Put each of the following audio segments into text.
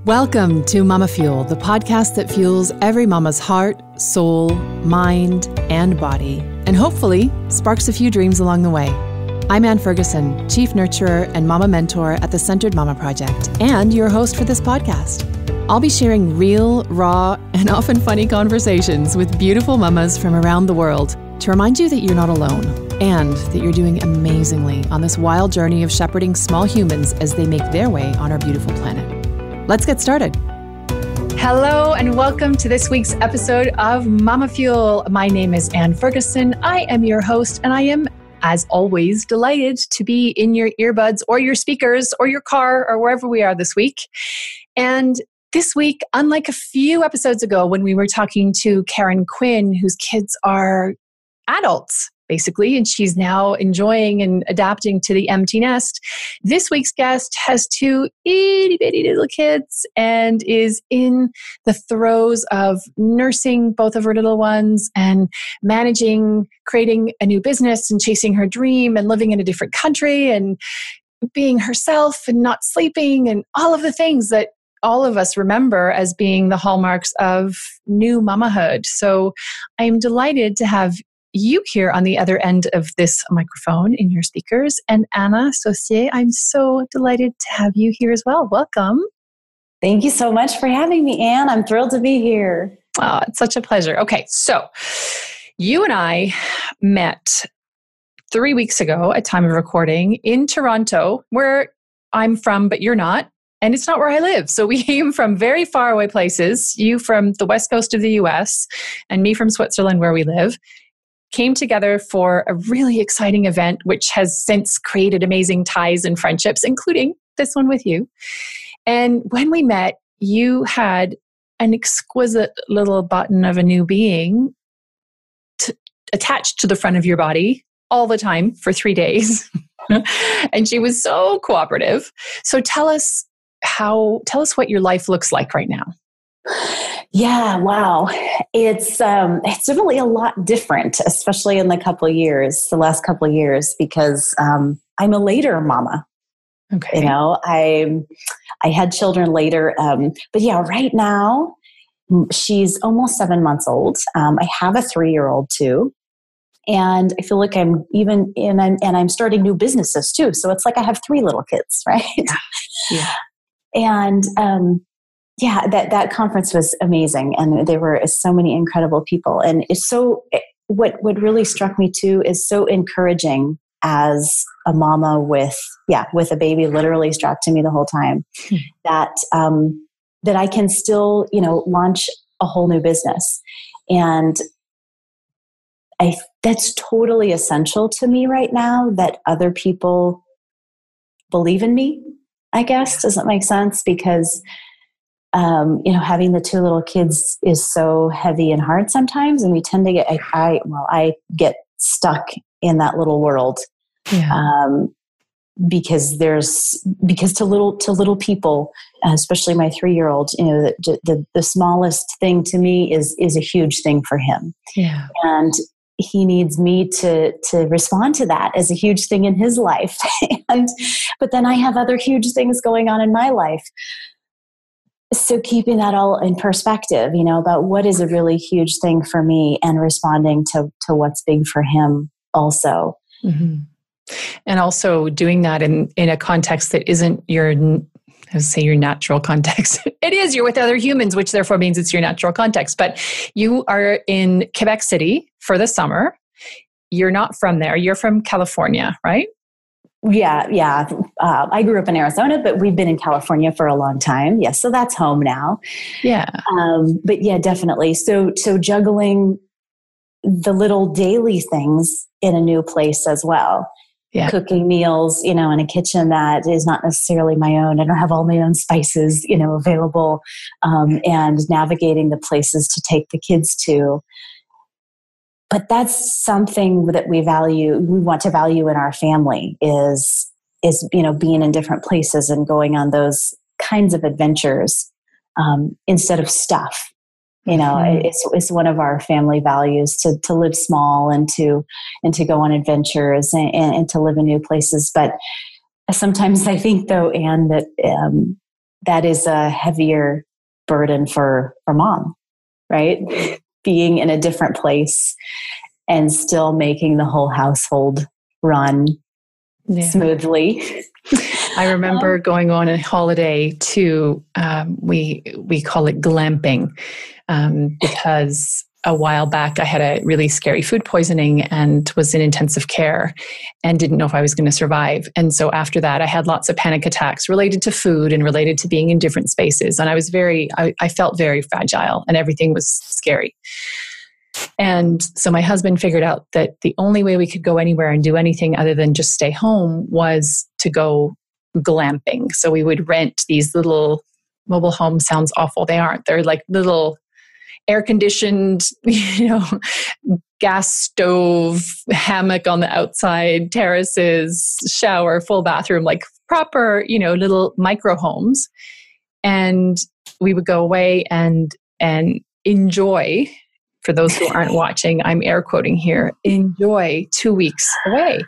Welcome to MamaFuel, the podcast that fuels every mama's heart, soul, mind, and body, and hopefully sparks a few dreams along the way. I'm Ann Ferguson, Chief Nurturer and Mama Mentor at the Centered Mama Project, and your host for this podcast. I'll be sharing real, raw, and often funny conversations with beautiful mamas from around the world to remind you that you're not alone and that you're doing amazingly on this wild journey of shepherding small humans as they make their way on our beautiful planet. Let's get started. Hello and welcome to this week's episode of MamaFuel. My name is Ann Ferguson. I am your host and I am, as always, delighted to be in your earbuds or your speakers or your car or wherever we are this week. And this week, unlike a few episodes ago when we were talking to Karen Quinn, whose kids are adults, basically, and she's now enjoying and adapting to the empty nest. This week's guest has two itty bitty little kids and is in the throes of nursing both of her little ones and managing, creating a new business and chasing her dream and living in a different country and being herself and not sleeping and all of the things that all of us remember as being the hallmarks of new mamahood. So I am delighted to have you here on the other end of this microphone in your speakers. And Anna Saucier, I'm so delighted to have you here as well. Welcome. Thank you so much for having me, Anne. I'm thrilled to be here. Oh, it's such a pleasure. Okay, so you and I met 3 weeks ago at time of recording in Toronto, where I'm from, but you're not. And it's not where I live. So we came from very far away places, you from the west coast of the US and me from Switzerland where we live. Came together for a really exciting event, which has since created amazing ties and friendships, including this one with you. And when we met, you had an exquisite little button of a new being attached to the front of your body all the time for 3 days. And she was so cooperative. So tell us what your life looks like right now. Yeah, wow. It's really a lot different, especially in the last couple of years, because I'm a later mama. Okay. You know, I had children later. But yeah, right now she's almost 7 months old. I have a 3-year-old too. And I feel like I'm starting new businesses too. So it's like I have 3 little kids, right? Yeah. And that conference was amazing, and there were so many incredible people. And it's what really struck me too is so encouraging as a mama with a baby literally strapped to me the whole time, that I can still launch a whole new business, and that's totally essential to me right now. That other people believe in me, I guess. Does that make sense? Because having the 2 little kids is so heavy and hard sometimes, and we tend to I get stuck in that little world, because to little people, especially my 3-year-old, the smallest thing to me is a huge thing for him, and he needs me to respond to that as a huge thing in his life, but then I have other huge things going on in my life. So keeping that all in perspective, about what is a really huge thing for me and responding to what's big for him also. Mm-hmm. And also doing that in a context that isn't your natural context. It is, you're with other humans, which therefore means it's your natural context. But you are in Quebec City for the summer. You're not from there. You're from California, right? Yeah. I grew up in Arizona, but we've been in California for a long time. Yes, so that's home now. Yeah. But yeah, definitely. So juggling the little daily things in a new place as well. Yeah. Cooking meals, in a kitchen that is not necessarily my own. I don't have all my own spices, available, and navigating the places to take the kids to. But that's something that we want to value in our family is being in different places and going on those kinds of adventures, instead of stuff. It's one of our family values to live small and to go on adventures and to live in new places. But sometimes I think, though, Anne, that that is a heavier burden for mom, right? Being in a different place and still making the whole household run smoothly. I remember going on a holiday to, we call it glamping, because a while back I had a really scary food poisoning and was in intensive care and didn't know if I was going to survive. And so after that, I had lots of panic attacks related to food and related to being in different spaces. And I felt very fragile and everything was scary. And so my husband figured out that the only way we could go anywhere and do anything other than just stay home was to go glamping. So we would rent these little mobile homes. Sounds awful. They aren't. They're like little air-conditioned, gas stove, hammock on the outside, terraces, shower, full bathroom, like proper, little micro homes. And we would go away and enjoy, for those who aren't watching, I'm air quoting here, enjoy 2 weeks away.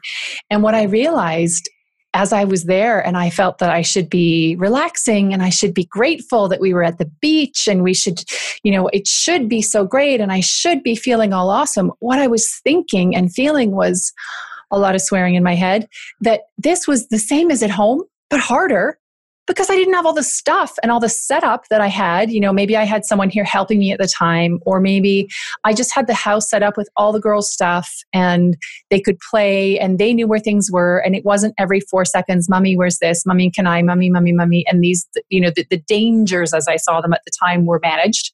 And what I realized as I was there, and I felt that I should be relaxing and I should be grateful that we were at the beach and we should, it should be so great and I should be feeling all awesome. What I was thinking and feeling was a lot of swearing in my head, that this was the same as at home, but harder, because I didn't have all the stuff and all the setup that I had. Maybe I had someone here helping me at the time, or maybe I just had the house set up with all the girls' stuff and they could play and they knew where things were. And it wasn't every 4 seconds, Mommy, where's this? Mommy, can I? Mommy, Mommy, Mommy. And these, the dangers as I saw them at the time were managed.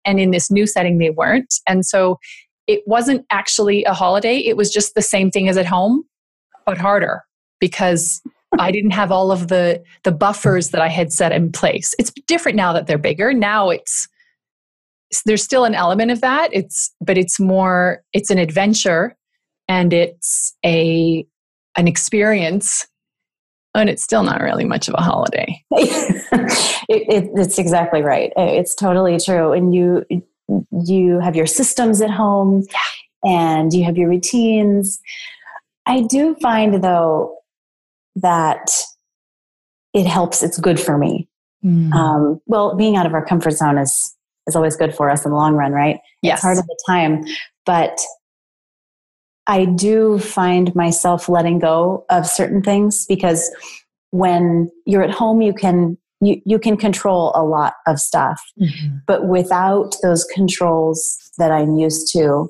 And in this new setting, they weren't. And so it wasn't actually a holiday. It was just the same thing as at home, but harder, because I didn't have all of the buffers that I had set in place. It's different now that they're bigger. Now there's still an element of that. It's an adventure and it's an experience, and it's still not really much of a holiday. It's exactly right. It's totally true. And you have your systems at home and you have your routines. I do find though, that it helps. It's good for me. Well, being out of our comfort zone is always good for us in the long run, right? Yes. It's hard at the time, but I do find myself letting go of certain things, because when you're at home, you can control a lot of stuff, but without those controls that I'm used to,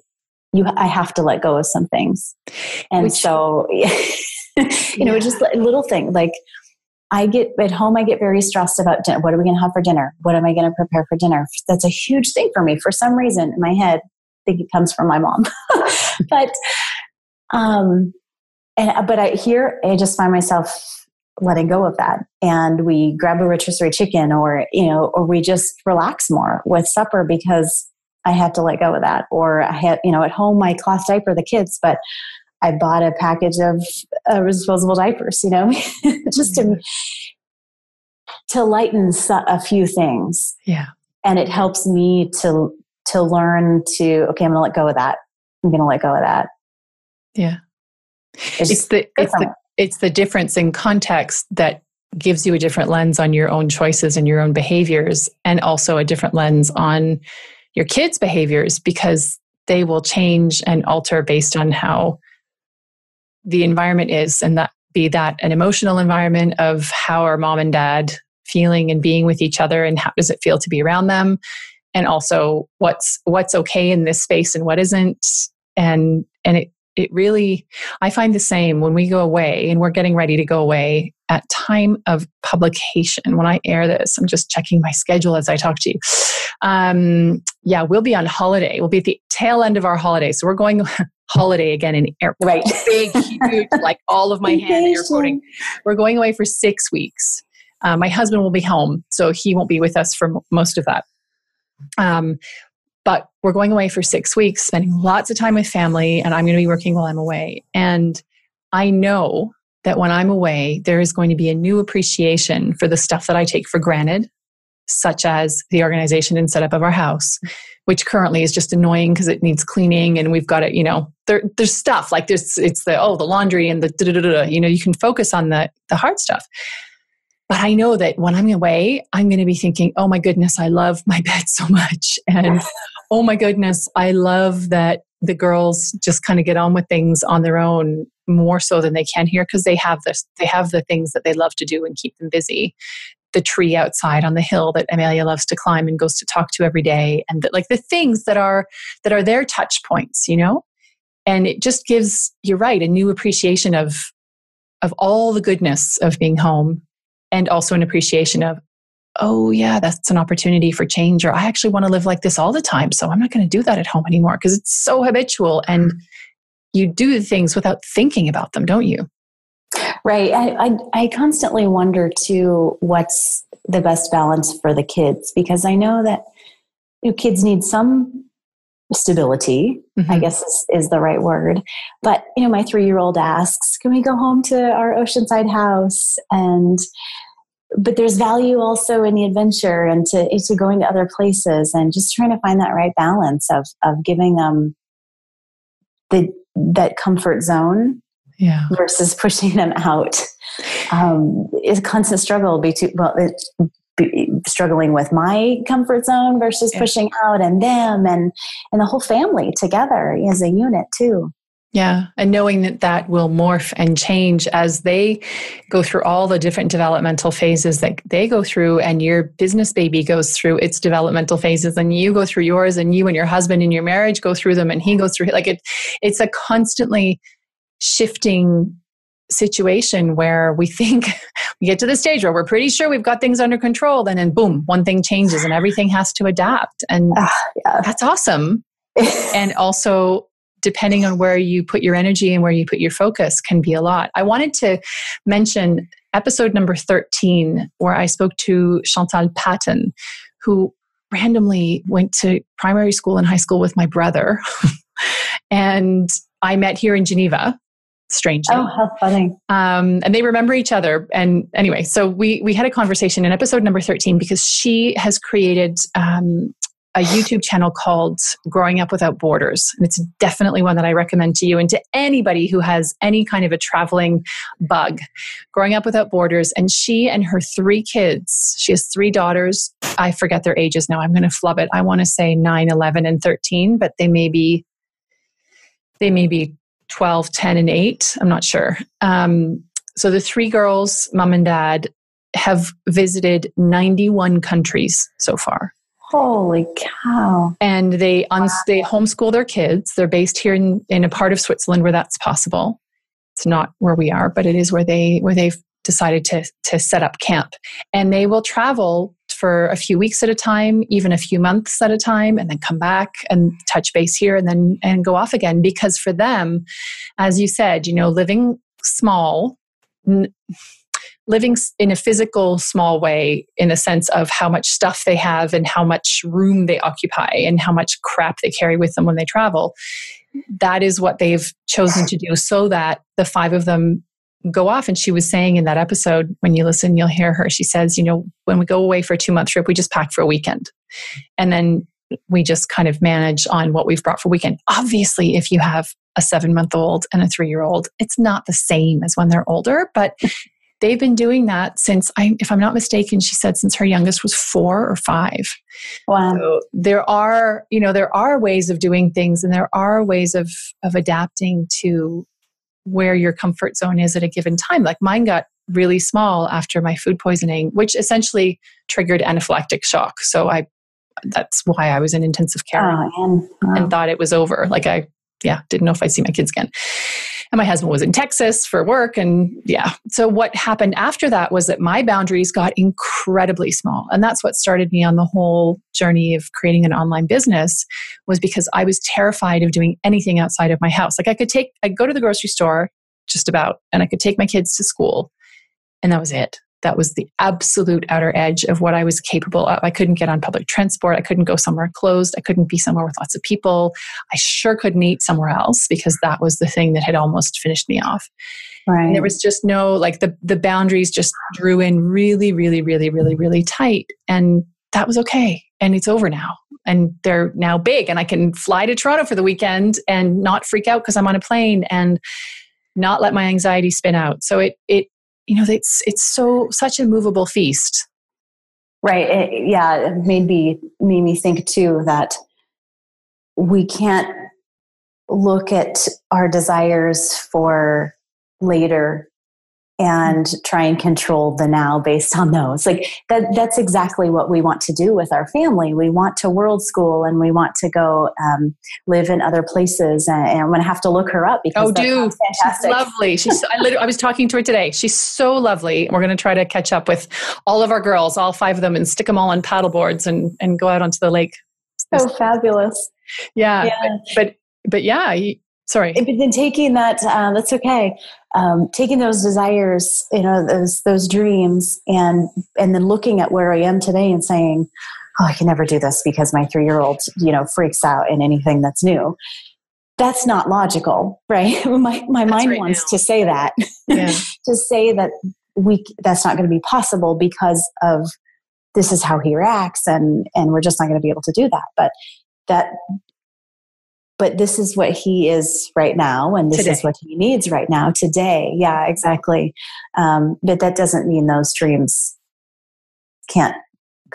I have to let go of some things. And so just a little thing, like I get very stressed about dinner. What are we going to have for dinner? What am I going to prepare for dinner? That's a huge thing for me. For some reason in my head, I think it comes from my mom. But I just find myself letting go of that. And we grab a rotisserie chicken or we just relax more with supper because I have to let go of that. Or I had, at home, I cloth diaper the kids, but I bought a package of disposable diapers, just to lighten a few things. Yeah. And it helps me to learn to, okay, I'm going to let go of that. I'm going to let go of that. Yeah. It's the difference in context that gives you a different lens on your own choices and your own behaviors, and also a different lens on your kids' behaviors, because they will change and alter based on how the environment is, and that be that an emotional environment of how are mom and dad feeling and being with each other, and how does it feel to be around them, and also what's okay in this space and what isn't. And it really, I find the same when we go away, and we're getting ready to go away at time of publication. When I air this, I'm just checking my schedule as I talk to you. We'll be on holiday. We'll be at the tail end of our holiday. So we're going holiday again in airport. Right. Big, huge, like all of my hand air quoting. We're going away for 6 weeks. My husband will be home, so he won't be with us for most of that. But we're going away for 6 weeks, spending lots of time with family, and I'm going to be working while I'm away. And I know that when I'm away, there is going to be a new appreciation for the stuff that I take for granted, such as the organization and setup of our house, which currently is just annoying because it needs cleaning, and we've got it, there's stuff like this. It's the laundry and the you can focus on the hard stuff. But I know that when I'm away, I'm going to be thinking, oh my goodness, I love my pet so much. And oh my goodness, I love that the girls just kind of get on with things on their own more so than they can here, because they have the things that they love to do and keep them busy. The tree outside on the hill that Amelia loves to climb and goes to talk to every day. And like the things that are their touch points, you know? And it just gives, you're right, a new appreciation of all the goodness of being home. And also an appreciation of, oh yeah, that's an opportunity for change. Or I actually want to live like this all the time. So I'm not going to do that at home anymore, because it's so habitual and you do things without thinking about them, don't you? Right. I constantly wonder too, what's the best balance for the kids? Because I know that kids need some stability, I guess is the right word. But, my 3-year-old asks, can we go home to our oceanside house? But there's value also in the adventure and to going to other places, and just trying to find that right balance of giving them that comfort zone versus pushing them out. It's a constant struggle struggling with my comfort zone versus pushing out and them and the whole family together as a unit too. Yeah. And knowing that will morph and change as they go through all the different developmental phases that they go through, and your business baby goes through its developmental phases, and you go through yours, and you and your husband in your marriage go through them, and he goes through it's a constantly shifting situation where we think we get to the stage where we're pretty sure we've got things under control, and then boom, one thing changes and everything has to adapt. And that's awesome. And also, depending on where you put your energy and where you put your focus can be a lot. I wanted to mention episode number 13, where I spoke to Chantal Patton, who randomly went to primary school and high school with my brother. And I met here in Geneva, strangely. Oh, how funny. And they remember each other. And anyway, so we had a conversation in episode number 13, because she has created a YouTube channel called Growing Up Without Borders. And it's definitely one that I recommend to you and to anybody who has any kind of a traveling bug. Growing Up Without Borders. And she and her 3 kids, she has 3 daughters. I forget their ages now. I'm going to flub it. I want to say 9, 11, and 13, but they may be 12, 10, and 8. I'm not sure. So the 3 girls, mom and dad, have visited 91 countries so far. Holy cow. And they homeschool their kids. They're based here in a part of Switzerland where that's possible. It's not where we are, but it is where they've decided to set up camp. And they will travel for a few weeks at a time, even a few months at a time, and then come back and touch base here and go off again. Because for them, as you said, living small, living in a physical small way, in a sense of how much stuff they have and how much room they occupy and how much crap they carry with them when they travel. That is what they've chosen to do, so that the 5 of them go off. And she was saying in that episode, when you listen, you'll hear her. She says, when we go away for a 2-month trip, we just pack for a weekend. And then we just kind of manage on what we've brought for a weekend. Obviously, if you have a 7-month-old and a 3-year-old, it's not the same as when they're older, but they've been doing that since, if I'm not mistaken, she said since her youngest was 4 or 5. Wow. So there are ways of doing things, and there are ways of adapting to where your comfort zone is at a given time. Like mine got really small after my food poisoning, which essentially triggered anaphylactic shock. So that's why I was in intensive care and thought it was over. Like I didn't know if I'd see my kids again. And my husband was in Texas for work. And so what happened after that was that my boundaries got incredibly small. And that's what started me on the whole journey of creating an online business, was because I was terrified of doing anything outside of my house. Like I'd go to the grocery store just about, and I could take my kids to school, and that was it. That was the absolute outer edge of what I was capable of. I couldn't get on public transport. I couldn't go somewhere closed. I couldn't be somewhere with lots of people. I sure couldn't eat somewhere else, because that was the thing that had almost finished me off. Right. And there was just no, the boundaries just drew in really, really, really, really, really tight. And that was okay. And it's over now. And they're now big, and I can fly to Toronto for the weekend and not freak out because I'm on a plane and not let my anxiety spin out. So it it's such a movable feast. Right. It made me think too that we can't look at our desires for later and try and control the now based on those. Like that's exactly what we want to do with our family. We want to world school and we want to go live in other places. And I'm going to have to look her up because that's fantastic. She's lovely. I was talking to her today. She's so lovely. We're going to try to catch up with all of our girls, all 5 of them, and stick them all on paddle boards and go out onto the lake. So fabulous. Yeah. But yeah, sorry. But then taking that, that's okay. Taking those desires, those dreams, and then looking at where I am today and saying, "Oh, I can never do this because my 3-year-old, freaks out in anything that's new." That's not logical, right? My mind right wants now to say that, to say that that's not going to be possible because of this is how he reacts, and we're just not going to be able to do that. But this is what he is right now, and this is what he needs right now, today. Yeah, exactly. But that doesn't mean those dreams can't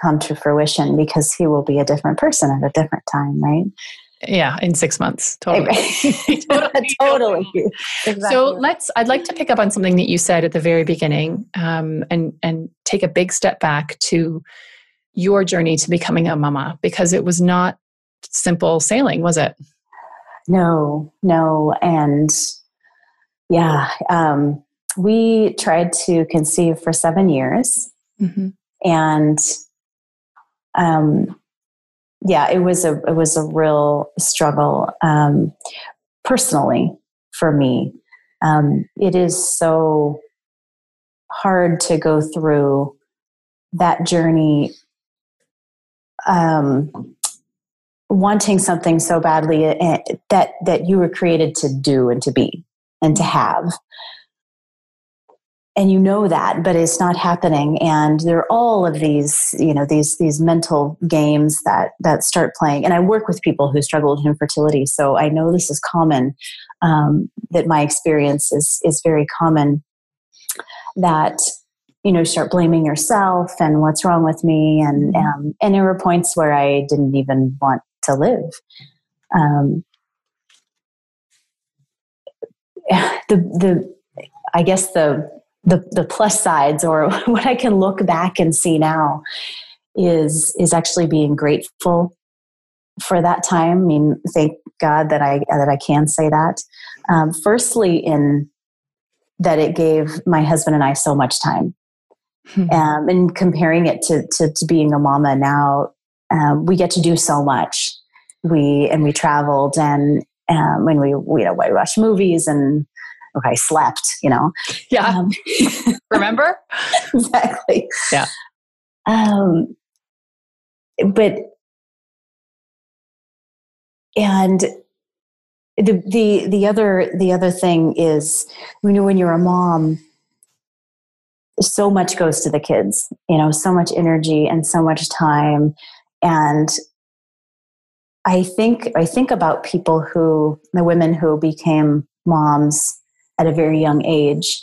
come to fruition because he will be a different person at a different time, right? Yeah, in 6 months. Totally. Totally. Exactly. So I'd like to pick up on something that you said at the very beginning, and take a big step back to your journey to becoming a mama, because it was not simple sailing, was it? No. And we tried to conceive for 7 years. Mm-hmm. And, it was a real struggle, personally for me. It is so hard to go through that journey, wanting something so badly that you were created to do and to be and to have. And that, but it's not happening. And there are all of these, these mental games that start playing. And I work with people who struggle with infertility. So I know this is common, that my experience is very common, that start blaming yourself and what's wrong with me. And there were points where I didn't even want to live. I guess the plus sides, or what I can look back and see now, is actually being grateful for that time. I mean, thank God that I can say that. Firstly, in that it gave my husband and I so much time. And comparing it to being a mama now, we get to do so much. We traveled, and when we watched movies, and I slept, Yeah. Remember? Exactly. Yeah. But and the other thing is, when you're a mom, so much goes to the kids, so much energy and so much time. And I think about the women who became moms at a very young age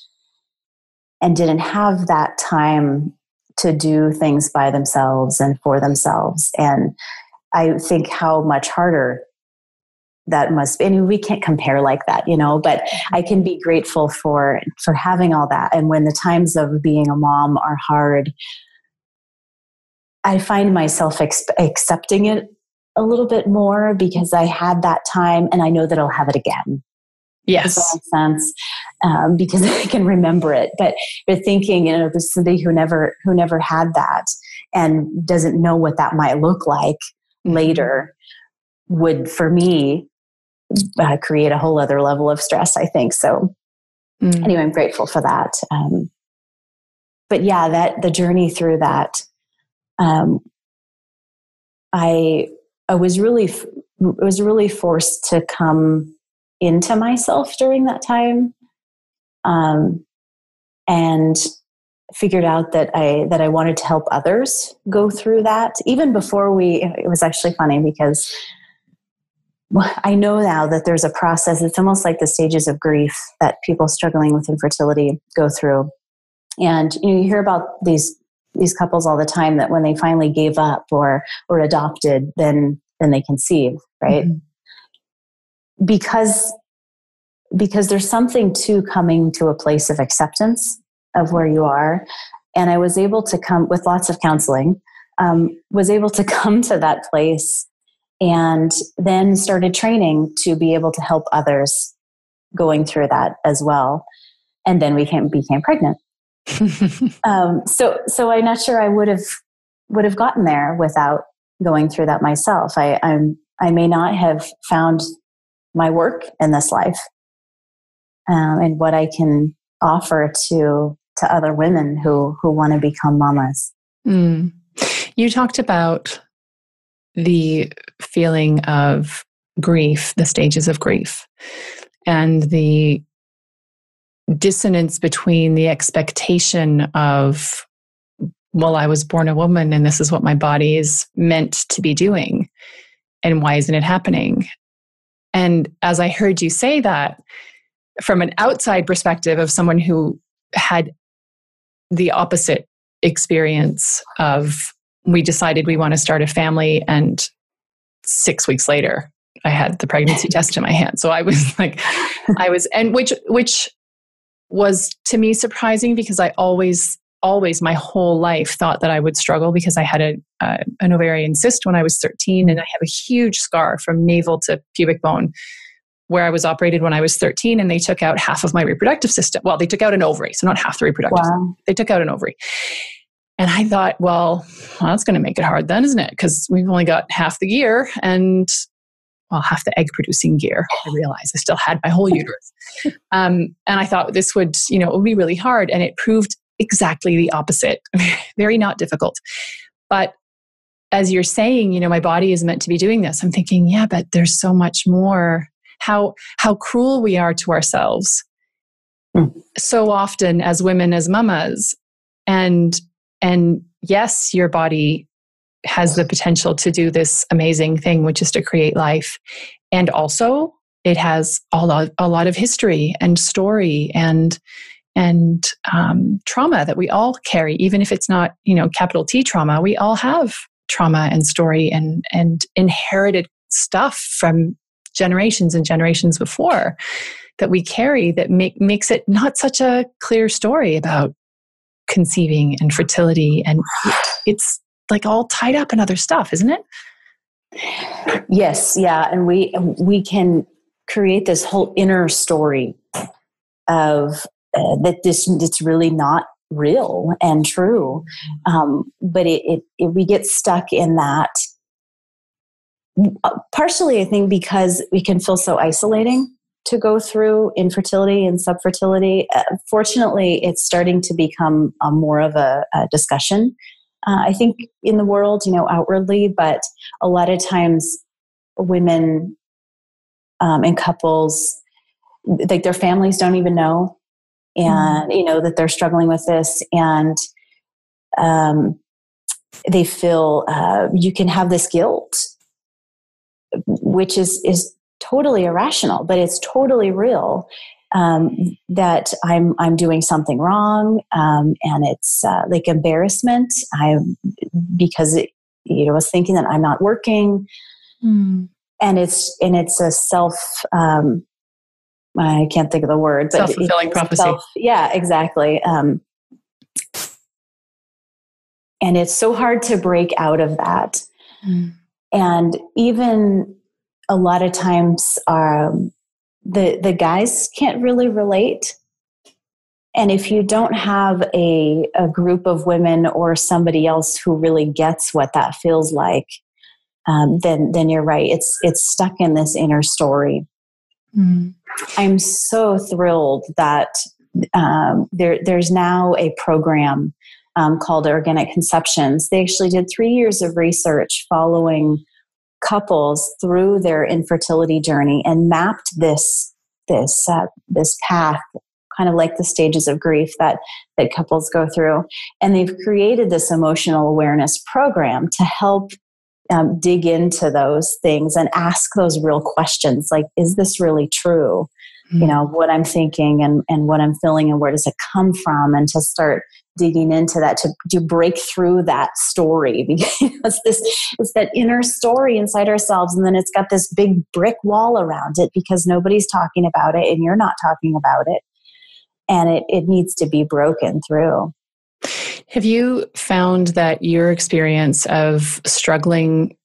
and didn't have that time to do things by themselves and for themselves. And I think how much harder that must be. I mean, we can't compare like that, but I can be grateful for having all that. And when the times of being a mom are hard, I find myself accepting it a little bit more because I had that time and I know that I'll have it again. Yes. Does that make sense? Because I can remember it. But you're thinking, there's somebody who never had that and doesn't know what that might look like later, would, for me, create a whole other level of stress, I think. So anyway, I'm grateful for that. But yeah, the journey through that, I was really forced to come into myself during that time, and figured out that I wanted to help others go through that. Even before it was actually funny because I know now that there's a process. It's almost like the stages of grief that people struggling with infertility go through. And you hear about these couples all the time that when they finally gave up or adopted, then they conceive, right? Mm-hmm. Because there's something to coming to a place of acceptance of where you are. And I was able to come with lots of counseling, was able to come to that place, and then started training to be able to help others going through that as well. And then we became pregnant. So I'm not sure I would have gotten there without going through that myself. I may not have found my work in this life, and what I can offer to other women who want to become mamas. Mm. You talked about the feeling of grief, the stages of grief, and the dissonance between the expectation of, well, I was born a woman and this is what my body is meant to be doing, and why isn't it happening? And as I heard you say that, from an outside perspective of someone who had the opposite experience of, we decided we want to start a family, and 6 weeks later I had the pregnancy test in my hand. So I was like, and which was to me surprising, because I always my whole life thought that I would struggle, because I had an ovarian cyst when I was 13, and I have a huge scar from navel to pubic bone where I was operated when I was 13, and they took out half of my reproductive system. Well, they took out an ovary, so not half the reproductive system. They took out an ovary. And I thought, well, that's going to make it hard then, isn't it? Because we've only got half the gear, and half the egg producing gear. I realized I still had my whole uterus. And I thought this would, it would be really hard. And it proved exactly the opposite. Very not difficult. But as you're saying, my body is meant to be doing this. I'm thinking, yeah, but there's so much more. How cruel we are to ourselves so often as women, as mamas. And yes, your body has the potential to do this amazing thing, which is to create life. And also it has a lot of history and story and trauma that we all carry, even if it's not, capital T trauma. We all have trauma and story and inherited stuff from generations and generations before that we carry that makes it not such a clear story about conceiving and fertility. And it's like all tied up in other stuff, isn't it? Yes. Yeah. And we can create this whole inner story of that it's really not real and true. But we get stuck in that. Partially, I think, because we can feel so isolating to go through infertility and subfertility. Fortunately, it's starting to become more of a discussion, I think, in the world, outwardly. But a lot of times women and couples, like their families don't even know, and, that they're struggling with this. And they feel you can have this guilt, which is totally irrational, but it's totally real, that I'm doing something wrong. And it's like embarrassment. Because I was thinking that I'm not working. And it's a self, I can't think of the word, but self-fulfilling prophecy. Yeah, exactly. And it's so hard to break out of that. And even a lot of times, the guys can't really relate. And if you don't have a group of women or somebody else who really gets what that feels like, then you're right. It's stuck in this inner story. I'm so thrilled that there's now a program called Organic Conceptions. They actually did 3 years of research following couples through their infertility journey and mapped this path, kind of like the stages of grief that couples go through. And they've created this emotional awareness program to help dig into those things and ask those real questions. Like, is this really true? Mm-hmm. What I'm thinking and what I'm feeling, and where does it come from? And to start digging into that, to break through that story, because it's that inner story inside ourselves. And then it's got this big brick wall around it because nobody's talking about it and you're not talking about it. And it needs to be broken through. Have you found that your experience of struggling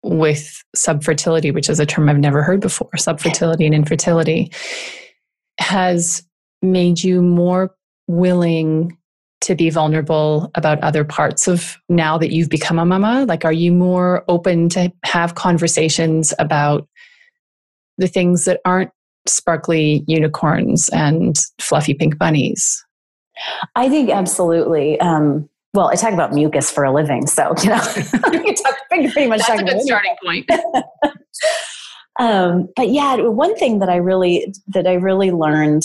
with subfertility, which is a term I've never heard before, subfertility and infertility, has made you more willing to be vulnerable about other parts of now that you've become a mama? Like, are you more open to have conversations about the things that aren't sparkly unicorns and fluffy pink bunnies? I think absolutely. Well, I talk about mucus for a living, so you can pretty much. That's a good starting point. But yeah, one thing that I really learned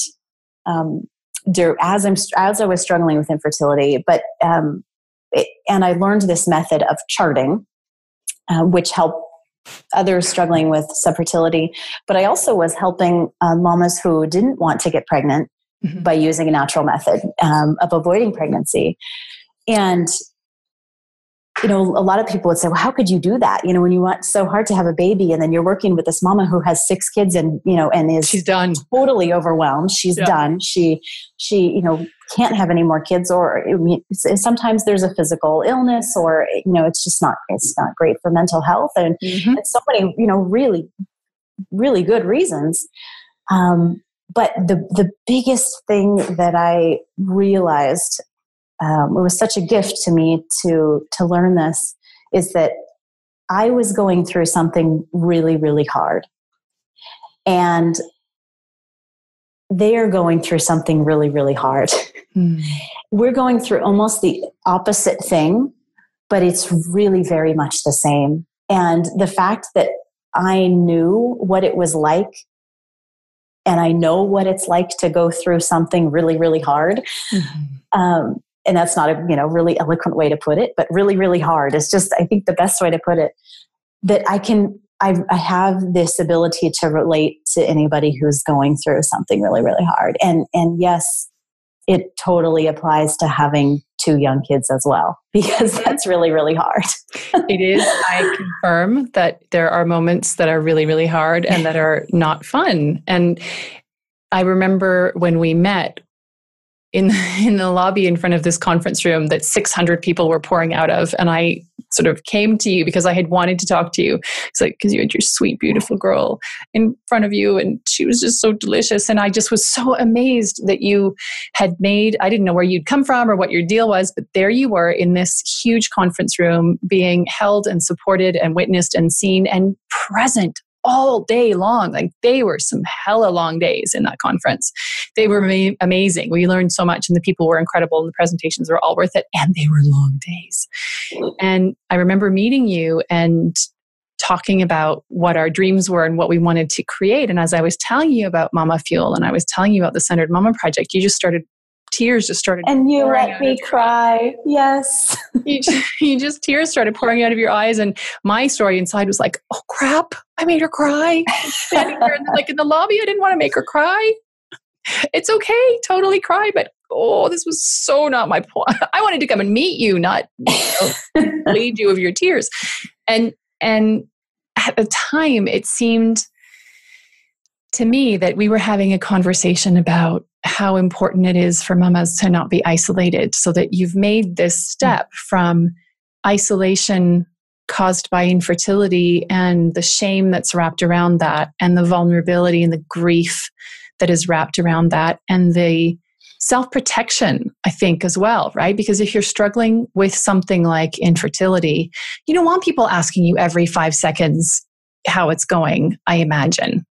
as I was struggling with infertility, and I learned this method of charting, which helped others struggling with subfertility. But I also was helping mamas who didn't want to get pregnant mm-hmm. by using a natural method of avoiding pregnancy. And, a lot of people would say, well, how could you do that? When you want so hard to have a baby and then you're working with this mama who has 6 kids and she's done, totally overwhelmed. She's done. She can't have any more kids, or sometimes there's a physical illness, or, it's not great for mental health. And, mm-hmm. and so many, really, really good reasons. But the biggest thing that I realized, it was such a gift to me to learn this, is that I was going through something really, really hard. And they are going through something really, really hard. Mm. We're going through almost the opposite thing, but it's really very much the same. And the fact that I knew what it was like, and I know what it's like to go through something really, really hard. Mm-hmm. And that's not a really eloquent way to put it, but really, really hard. It's just, I think, the best way to put it, that I have this ability to relate to anybody who's going through something really, really hard. And yes, it totally applies to having 2 young kids as well, because that's really, really hard. It is. I confirm that there are moments that are really, really hard and that are not fun. And I remember when we met, in the lobby in front of this conference room that 600 people were pouring out of. And I sort of came to you because I had wanted to talk to you. It's like, because you had your sweet, beautiful girl in front of you, and she was just so delicious. And I just was so amazed that you had I didn't know where you'd come from or what your deal was, but there you were in this huge conference room being held and supported and witnessed and seen and present all day long. Like, they were some hella long days in that conference. They were amazing. We learned so much, and the people were incredible, and the presentations were all worth it, and they were long days. And I remember meeting you and talking about what our dreams were and what we wanted to create. And as I was telling you about MamaFuel, and I was telling you about the Centered Mama Project, tears just started. And you let me cry. Yes. Tears started pouring out of your eyes. And my story inside was like, oh crap, I made her cry. Standing there in the lobby, I didn't want to make her cry. It's okay, totally cry. But this was so not my point. I wanted to come and meet you, not bleed you of your tears. And at the time, it seemed to me that we were having a conversation about how important it is for mamas to not be isolated, so that you've made this step from isolation caused by infertility and the shame that's wrapped around that, and the vulnerability and the grief that is wrapped around that, and the self-protection, I think, as well, right? Because if you're struggling with something like infertility, you don't want people asking you every 5 seconds how it's going, I imagine.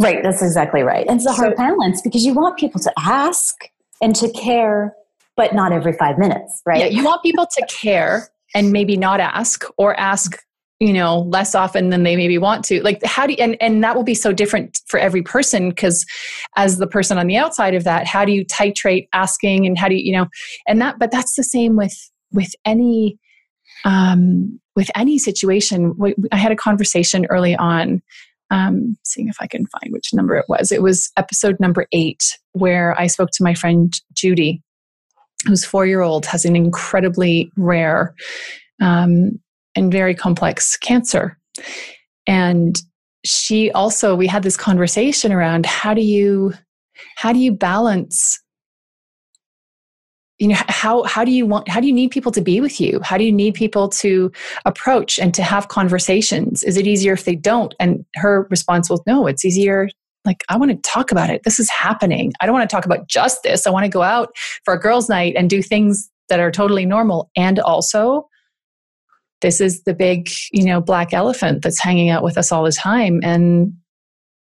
Right, that's exactly right. And it's a hard balance, because you want people to ask and to care, but not every 5 minutes, right? Yeah, you want people to care and maybe not ask, or ask, less often than they maybe want to. Like, how do you, and that will be so different for every person, because as the person on the outside of that, how do you titrate asking, and how do you, but that's the same with any with any situation, I had a conversation early on, seeing if I can find which number it was. It was episode number 8, where I spoke to my friend Judy, whose 4-year-old has an incredibly rare and very complex cancer. And we had this conversation around how do you balance, how do you need people to be with you? How do you need people to approach and to have conversations? Is it easier if they don't? And her response was, no, it's easier. Like, I want to talk about it. This is happening. I don't want to talk about just this. I want to go out for a girls' night and do things that are totally normal. And also, this is the big, black elephant that's hanging out with us all the time. And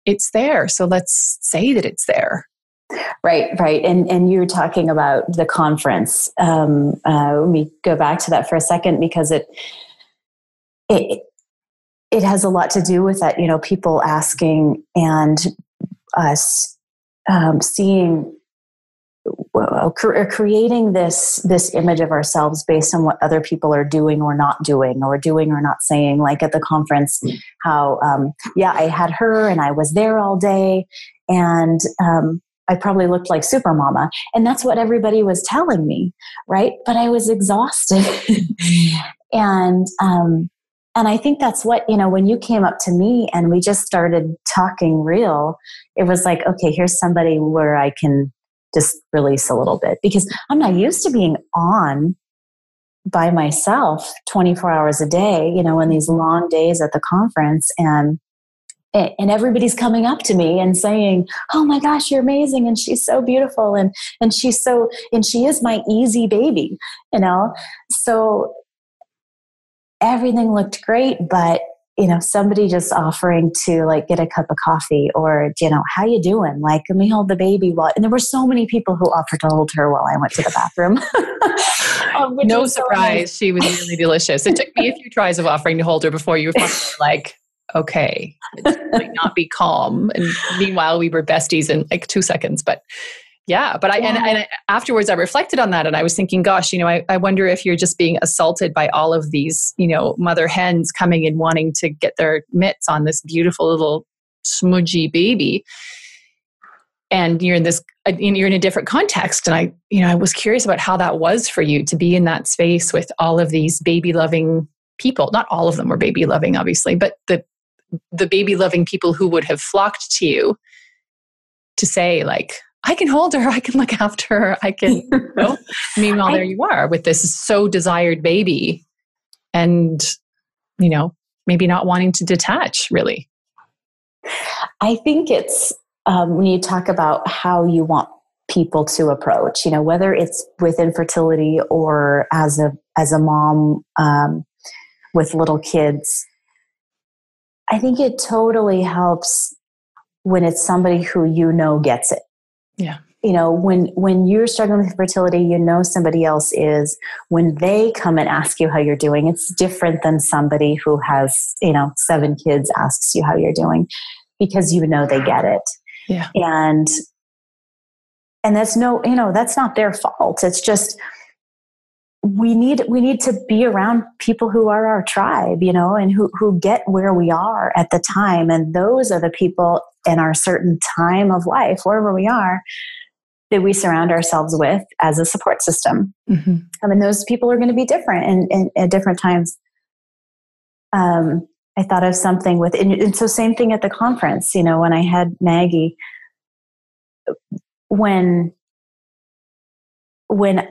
it's there. So let's say that it's there. Right. And you were talking about the conference. Let me go back to that for a second, because it has a lot to do with that, people asking and us seeing, creating this image of ourselves based on what other people are doing or not doing, or doing or not saying. Like at the conference, how, I had her and I was there all day, and I probably looked like super mama. And that's what everybody was telling me, right? But I was exhausted. And I think that's what, when you came up to me and we just started talking real, it was like, okay, here's somebody where I can just release a little bit, because I'm not used to being on by myself 24 hours a day, in these long days at the conference. And everybody's coming up to me and saying, oh my gosh, you're amazing. And she's so beautiful. And she is my easy baby, So everything looked great, but, somebody just offering to like get a cup of coffee, or, how you doing? Like, let me hold the baby and there were so many people who offered to hold her while I went to the bathroom. No surprise. So she was really delicious. It took me a few tries of offering to hold her before you were like, okay, it might not be calm. And meanwhile, we were besties in like 2 seconds. But yeah, but and afterwards I reflected on that, and I was thinking, gosh, I wonder if you're just being assaulted by all of these, mother hens coming and wanting to get their mitts on this beautiful little smudgy baby. And you're in a different context. And I was curious about how that was for you to be in that space with all of these baby loving people. Not all of them were baby loving, obviously, but the baby loving people who would have flocked to you to say, like, I can hold her, I can look after her, I can, meanwhile, there you are with this so desired baby and, maybe not wanting to detach, really. I think it's when you talk about how you want people to approach, whether it's with infertility or as a mom with little kids, I think it totally helps when it's somebody who gets it. Yeah. When you're struggling with fertility, somebody else is. When they come and ask you how you're doing, it's different than somebody who has, 7 kids asks you how you're doing, because they get it. Yeah. And that's that's not their fault. It's just we need to be around people who are our tribe, and who get where we are at the time. And those are the people in our certain time of life, wherever we are, that we surround ourselves with as a support system. Mm-hmm. I mean, those people are going to be different and at different times. I thought of something and so same thing at the conference, when I had Maggie, when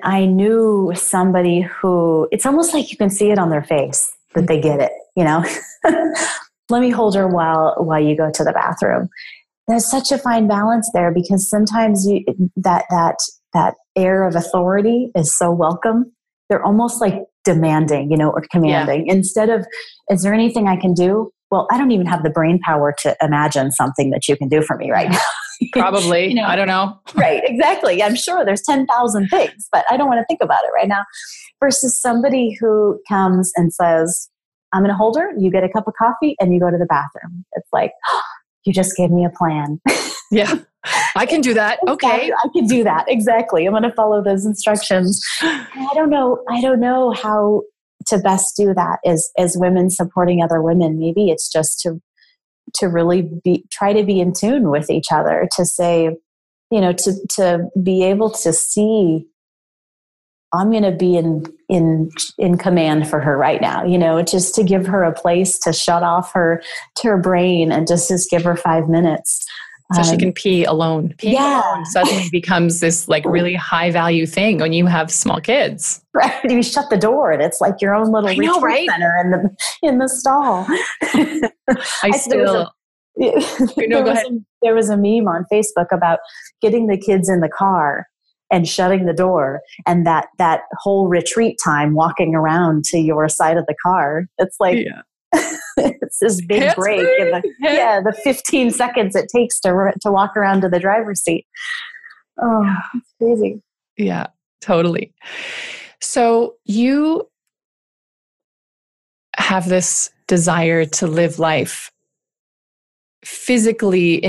I knew somebody who, it's almost like you can see it on their face that they get it, let me hold her while you go to the bathroom. There's such a fine balance there, because sometimes that air of authority is so welcome. They're almost like demanding, or commanding. Yeah. Instead of, is there anything I can do? Well, I don't even have the brain power to imagine something that you can do for me right now. Probably. I don't know. Right. Exactly. I'm sure there's 10,000 things, but I don't want to think about it right now. Versus somebody who comes and says, I'm going to hold her, you get a cup of coffee, and you go to the bathroom. It's like, oh, you just gave me a plan. Yeah. I can do that. Okay. I can do that. Exactly. I'm going to follow those instructions. And I don't know how to best do that as women supporting other women. Maybe it's just to really try to be in tune with each other, to say, to be able to see, I'm going to be in command for her right now, just to give her a place to shut off her brain and just give her 5 minutes. So she can pee alone. Peeing alone suddenly becomes this like really high value thing when you have small kids. Right. You shut the door and it's like your own little retreat center in the stall. There was a meme on Facebook about getting the kids in the car and shutting the door, and that whole retreat time walking around to your side of the car. It's like, it's this big break in the 15 seconds it takes to walk around to the driver's seat. Oh, it's crazy. Yeah, totally. So you have this desire to live life physically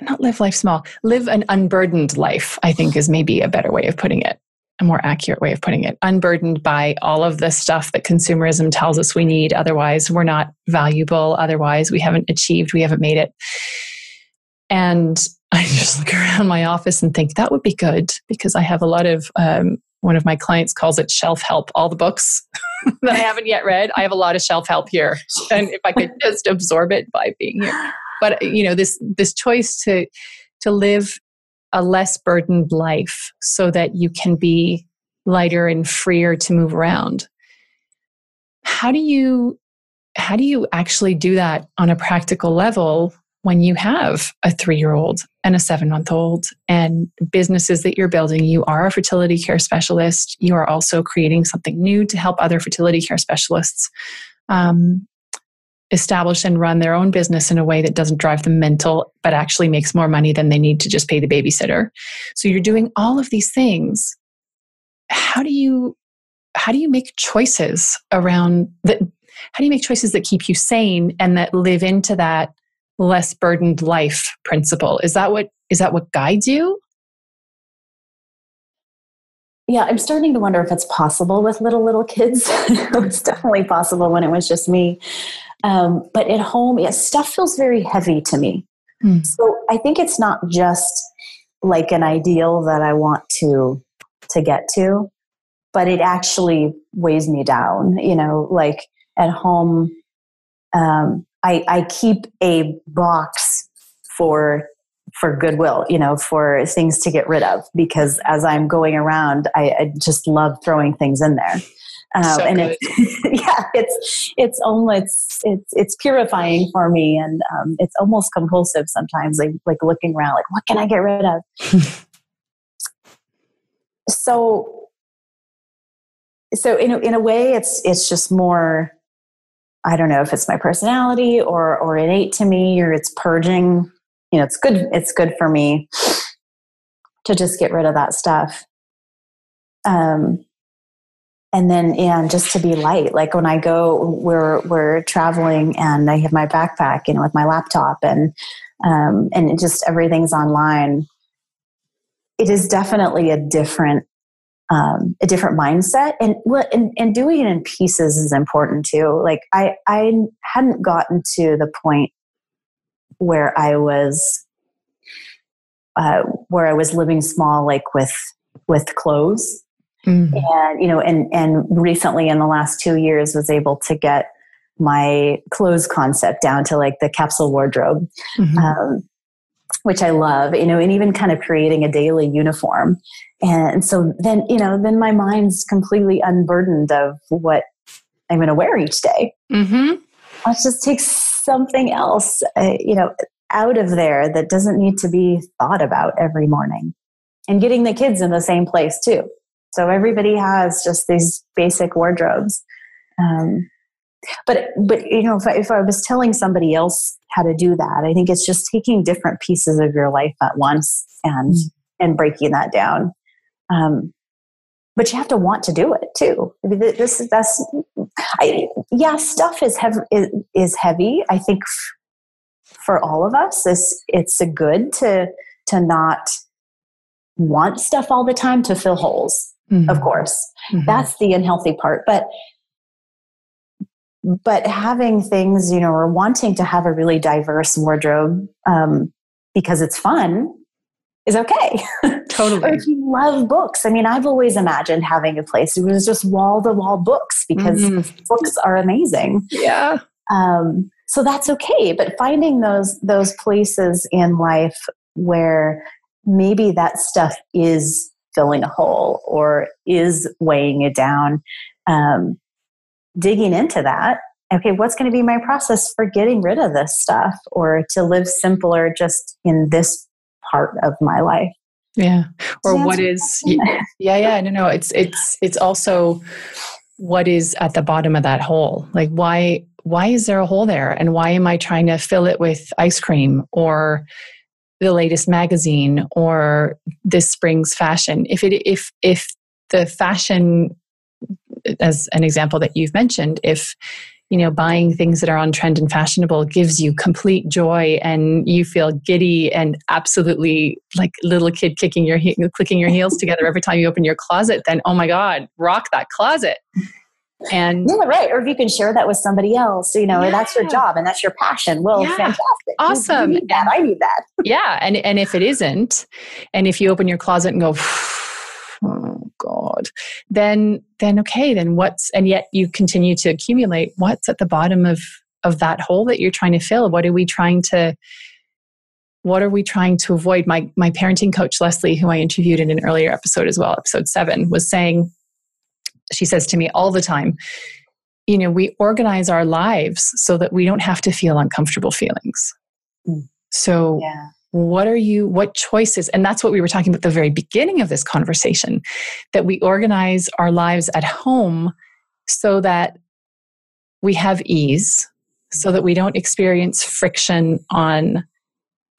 not live life small, live an unburdened life, I think is maybe a better way of putting it, a more accurate way of putting it. Unburdened by all of the stuff that consumerism tells us we need. Otherwise, we're not valuable. Otherwise, we haven't achieved, we haven't made it. And I just look around my office and think that would be good, because I have a lot of, one of my clients calls it shelf help, all the books that I haven't yet read. I have a lot of shelf help here. And if I could just absorb it by being here. But, this choice to live a less burdened life so that you can be lighter and freer to move around. How do you actually do that on a practical level when you have a 3-year-old and a 7-month-old and businesses that you're building? You are a fertility care specialist. You are also creating something new to help other fertility care specialists establish and run their own business in a way that doesn't drive them mental, but actually makes more money than they need to just pay the babysitter. So you're doing all of these things. How do you make choices around that? How do you make choices that keep you sane and that live into that less burdened life principle? Is that what guides you? Yeah, I'm starting to wonder if it's possible with little kids. It's definitely possible when it was just me. But at home, stuff feels very heavy to me. So I think it's not just like an ideal that I want to get to, but it actually weighs me down. Like at home, I keep a box for goodwill, for things to get rid of, because as I'm going around, I just love throwing things in there. And it's purifying for me, and it's almost compulsive sometimes. Like looking around, like, what can I get rid of? So in a way, it's just more. I don't know if it's my personality or innate to me, or it's purging. It's good. It's good for me to just get rid of that stuff. And then, just to be light. Like when I go, we're traveling, and I have my backpack, with my laptop, and it just everything's online. It is definitely a different mindset, and doing it in pieces is important too. Like I hadn't gotten to the point where I was living small, like with clothes. Mm-hmm. And recently in the last 2 years was able to get my clothes concept down to like the capsule wardrobe, mm-hmm. Which I love, and even kind of creating a daily uniform. And so then my mind's completely unburdened of what I'm going to wear each day. Mm-hmm. Let's just take something else, out of there that doesn't need to be thought about every morning, and getting the kids in the same place too. So everybody has just these basic wardrobes. But if I was telling somebody else how to do that, I think it's just taking different pieces of your life at once and breaking that down. But you have to want to do it too. I mean, stuff is heavy. I think for all of us, it's a good to not want stuff all the time to fill holes. of course. That's the unhealthy part. But having things, or wanting to have a really diverse wardrobe because it's fun is okay. Totally. Or if you love books. I mean, I've always imagined having a place where it was just wall-to-wall books because books are amazing. Yeah. So that's okay. But finding those places in life where maybe that stuff is filling a hole or is weighing it down, digging into that. Okay, what's going to be my process for getting rid of this stuff or to live simpler just in this part of my life? Yeah. Or what is, no, it's also what is at the bottom of that hole. Like why is there a hole there? And why am I trying to fill it with ice cream or the latest magazine or this spring's fashion? If the fashion, as an example that you've mentioned, if buying things that are on trend and fashionable gives you complete joy and you feel giddy and absolutely like little kid clicking your heels together every time you open your closet, then oh my God, rock that closet. And yeah, right. Or if you can share that with somebody else, that's your job and that's your passion. Well, fantastic. Awesome. You need that. I need that. Yeah. And if it isn't, and if you open your closet and go, oh God, then okay, then and yet you continue to accumulate, what's at the bottom of that hole that you're trying to fill? What are we trying to avoid? My parenting coach, Leslie, who I interviewed in an earlier episode as well, episode 7, was saying, she says to me all the time, we organize our lives so that we don't have to feel uncomfortable feelings. So what choices, and that's what we were talking about at the very beginning of this conversation, that we organize our lives at home so that we have ease, so that we don't experience friction on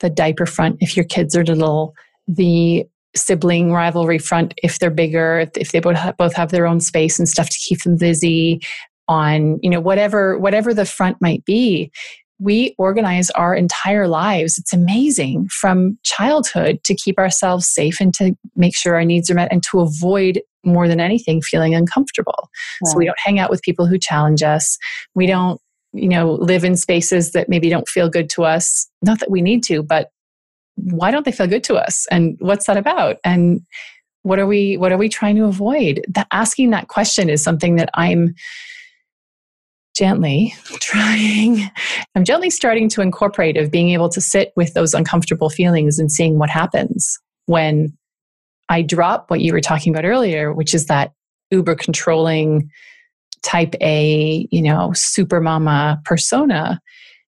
the diaper front if your kids are little, the sibling rivalry front if they're bigger, if they both have their own space and stuff to keep them busy, on whatever the front might be. We organize our entire lives. It's amazing from childhood to keep ourselves safe and to make sure our needs are met and to avoid, more than anything, feeling uncomfortable. Right. So we don't hang out with people who challenge us. We don't, live in spaces that maybe don't feel good to us. Not that we need to, but why don't they feel good to us? And what's that about? And what are we trying to avoid? Asking that question is something that I'm gently starting to incorporate, of being able to sit with those uncomfortable feelings and seeing what happens when I drop what you were talking about earlier, which is that uber controlling type A, super mama persona,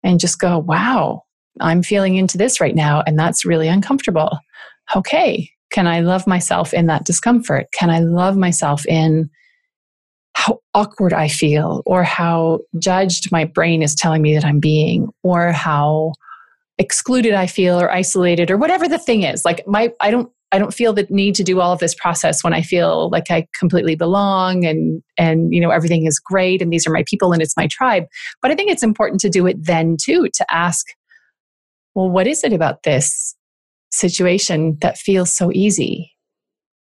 and just go, wow, I'm feeling into this right now. And that's really uncomfortable. Okay. Can I love myself in that discomfort? Can I love myself in how awkward I feel, or how judged my brain is telling me that I'm being, or how excluded I feel or isolated, or whatever the thing is? Like I don't feel the need to do all of this process when I feel like I completely belong and everything is great and these are my people and it's my tribe. But I think it's important to do it then too, to ask, well, what is it about this situation that feels so easy?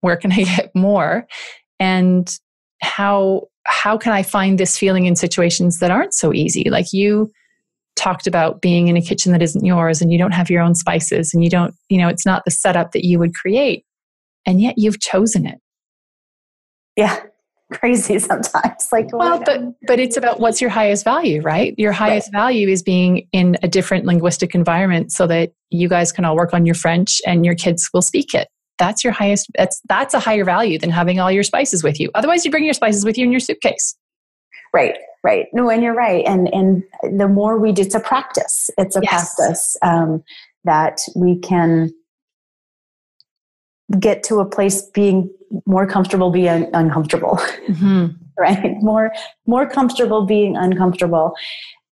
Where can I get more? And how can I find this feeling in situations that aren't so easy? Like you talked about being in a kitchen that isn't yours and you don't have your own spices and you don't, it's not the setup that you would create. And yet you've chosen it. Yeah. Crazy sometimes. But it's about what's your highest value, right? Your highest value is being in a different linguistic environment so that you guys can all work on your French and your kids will speak it. That's your highest. That's a higher value than having all your spices with you. Otherwise, you bring your spices with you in your suitcase. Right. No, and you're right. And the more we do, it's a practice. It's a practice that we can get to a place being more comfortable being uncomfortable. Right? More comfortable being uncomfortable.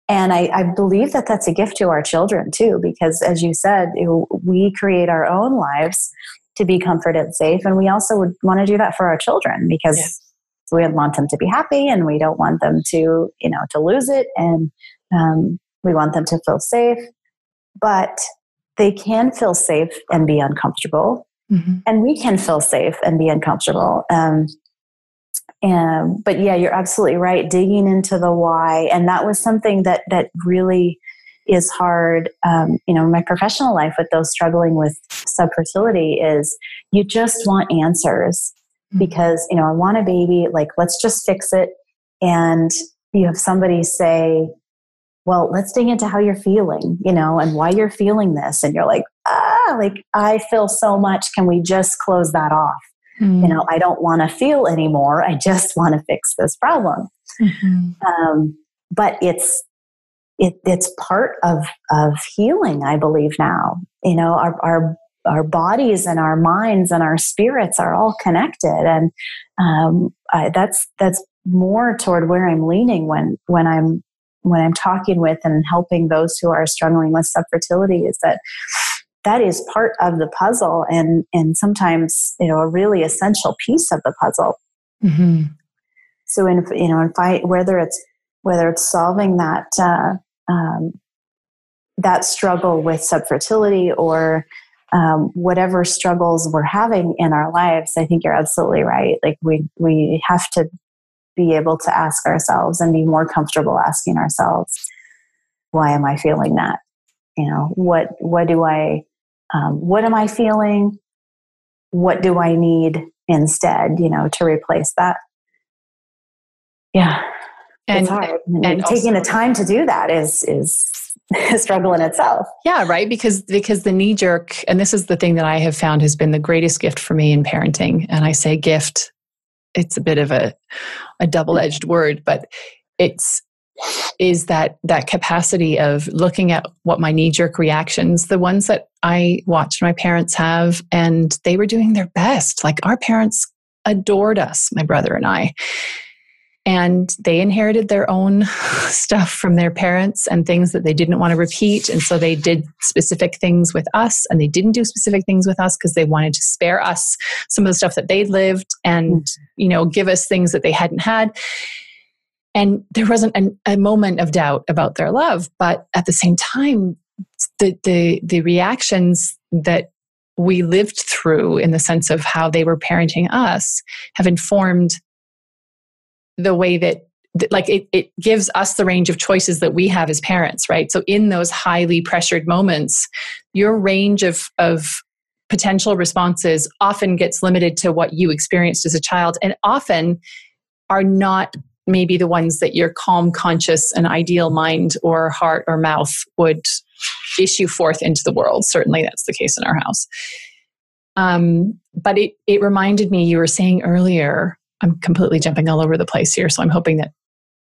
And I believe that that's a gift to our children too, because as you said, we create our own lives to be comforted and safe. And we also would want to do that for our children because we want them to be happy and we don't want them to, to lose it. And we want them to feel safe, but they can feel safe and be uncomfortable. And we can feel safe and be uncomfortable. But yeah, you're absolutely right. Digging into the why. And that was something that really is hard, in my professional life with those struggling with subfertility is you just want answers because, I want a baby, like, let's just fix it. And you have somebody say, well, let's dig into how you're feeling, and why you're feeling this. And you're like, I feel so much. Can we just close that off? I don't want to feel anymore. I just want to fix this problem. But it's part of healing, I believe now. Our bodies and our minds and our spirits are all connected, and that's more toward where I'm leaning when I'm talking with and helping those who are struggling with subfertility. Is that is part of the puzzle, and sometimes a really essential piece of the puzzle. So whether it's solving that that struggle with subfertility or whatever struggles we're having in our lives, I think you're absolutely right. Like we have to be able to ask ourselves and be more comfortable asking ourselves, why am I feeling that? What am I feeling? What do I need instead, to replace that? Yeah. And it's hard. And taking the time to do that is a struggle in itself. Yeah, right. Because the knee jerk, and this is the thing that I have found has been the greatest gift for me in parenting. And I say gift, it's a bit of a double-edged word, but is that capacity of looking at what my knee-jerk reactions, the ones that I watched my parents have, and they were doing their best. Like, our parents adored us, my brother and I. And they inherited their own stuff from their parents and things that they didn't want to repeat. And so they did specific things with us, and they didn't do specific things with us because they wanted to spare us some of the stuff that they lived and, give us things that they hadn't had. And there wasn't a moment of doubt about their love. But at the same time, the reactions that we lived through in the sense of how they were parenting us have informed the way that it gives us the range of choices that we have as parents, right? So in those highly pressured moments, your range of potential responses often gets limited to what you experienced as a child, and often are not maybe the ones that your calm, conscious, and ideal mind or heart or mouth would issue forth into the world. Certainly that's the case in our house. But it reminded me, you were saying earlier, I'm completely jumping all over the place here, so I'm hoping that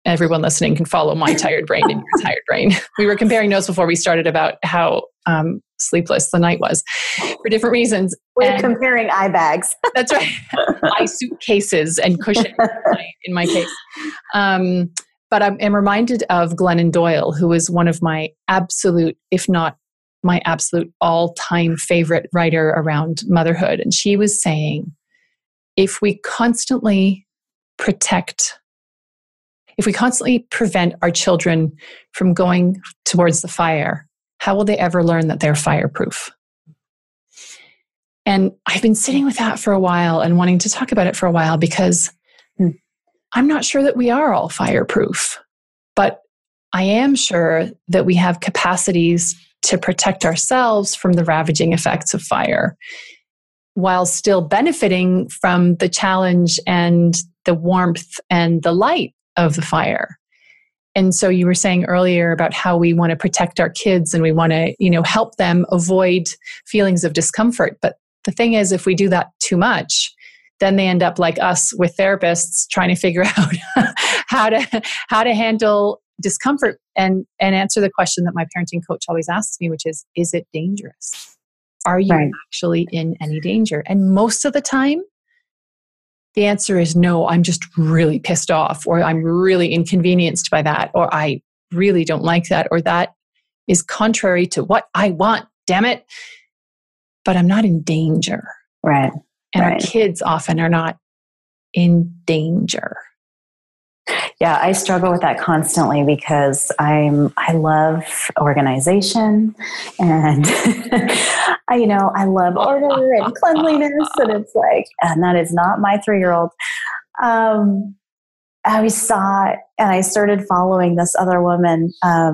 everyone listening can follow my tired brain and your tired brain. We were comparing notes before we started about how sleepless the night was for different reasons. We're comparing eye bags. That's right. Eye suitcases and cushions in my case. But I'm reminded of Glennon Doyle, who is one of my absolute, if not my absolute all-time favorite writer around motherhood. And she was saying, if we constantly prevent our children from going towards the fire, how will they ever learn that they're fireproof? And I've been sitting with that for a while and wanting to talk about it for a while, because I'm not sure that we are all fireproof, but I am sure that we have capacities to protect ourselves from the ravaging effects of fire, while still benefiting from the challenge and the warmth and the light of the fire. And so you were saying earlier about how we want to protect our kids and we want to, help them avoid feelings of discomfort. But the thing is, if we do that too much, then they end up like us with therapists trying to figure out how to handle discomfort and answer the question that my parenting coach always asks me, which is it dangerous? Are you actually in any danger? And most of the time, the answer is no, I'm just really pissed off, or I'm really inconvenienced by that, or I really don't like that, or that is contrary to what I want, damn it. But I'm not in danger. Right. And our kids often are not in danger. Yeah, I struggle with that constantly because I love organization and I love order and cleanliness, and it's like, and that is not my 3-year-old. I saw, and I started following this other woman. I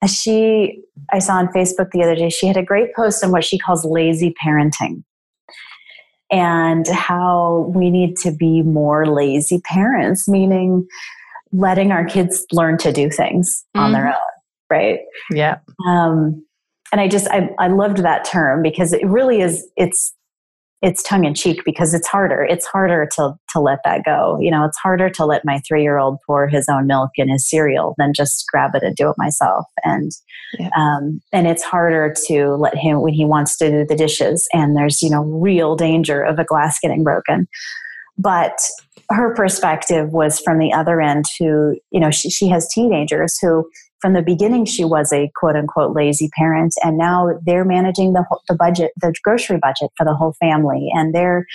saw on Facebook the other day, she had a great post on what she calls lazy parenting, and how we need to be more lazy parents, meaning letting our kids learn to do things on their own, right? Yeah. And I loved that term because it really is, it's tongue in cheek because it's harder. It's harder to let that go. It's harder to let my 3-year-old pour his own milk in his cereal than just grab it and do it myself. And it's harder to let him when he wants to do the dishes and there's, real danger of a glass getting broken. But her perspective was from the other end who, she has teenagers who from the beginning, she was a quote unquote lazy parent. And now they're managing the budget, the grocery budget for the whole family. And they're,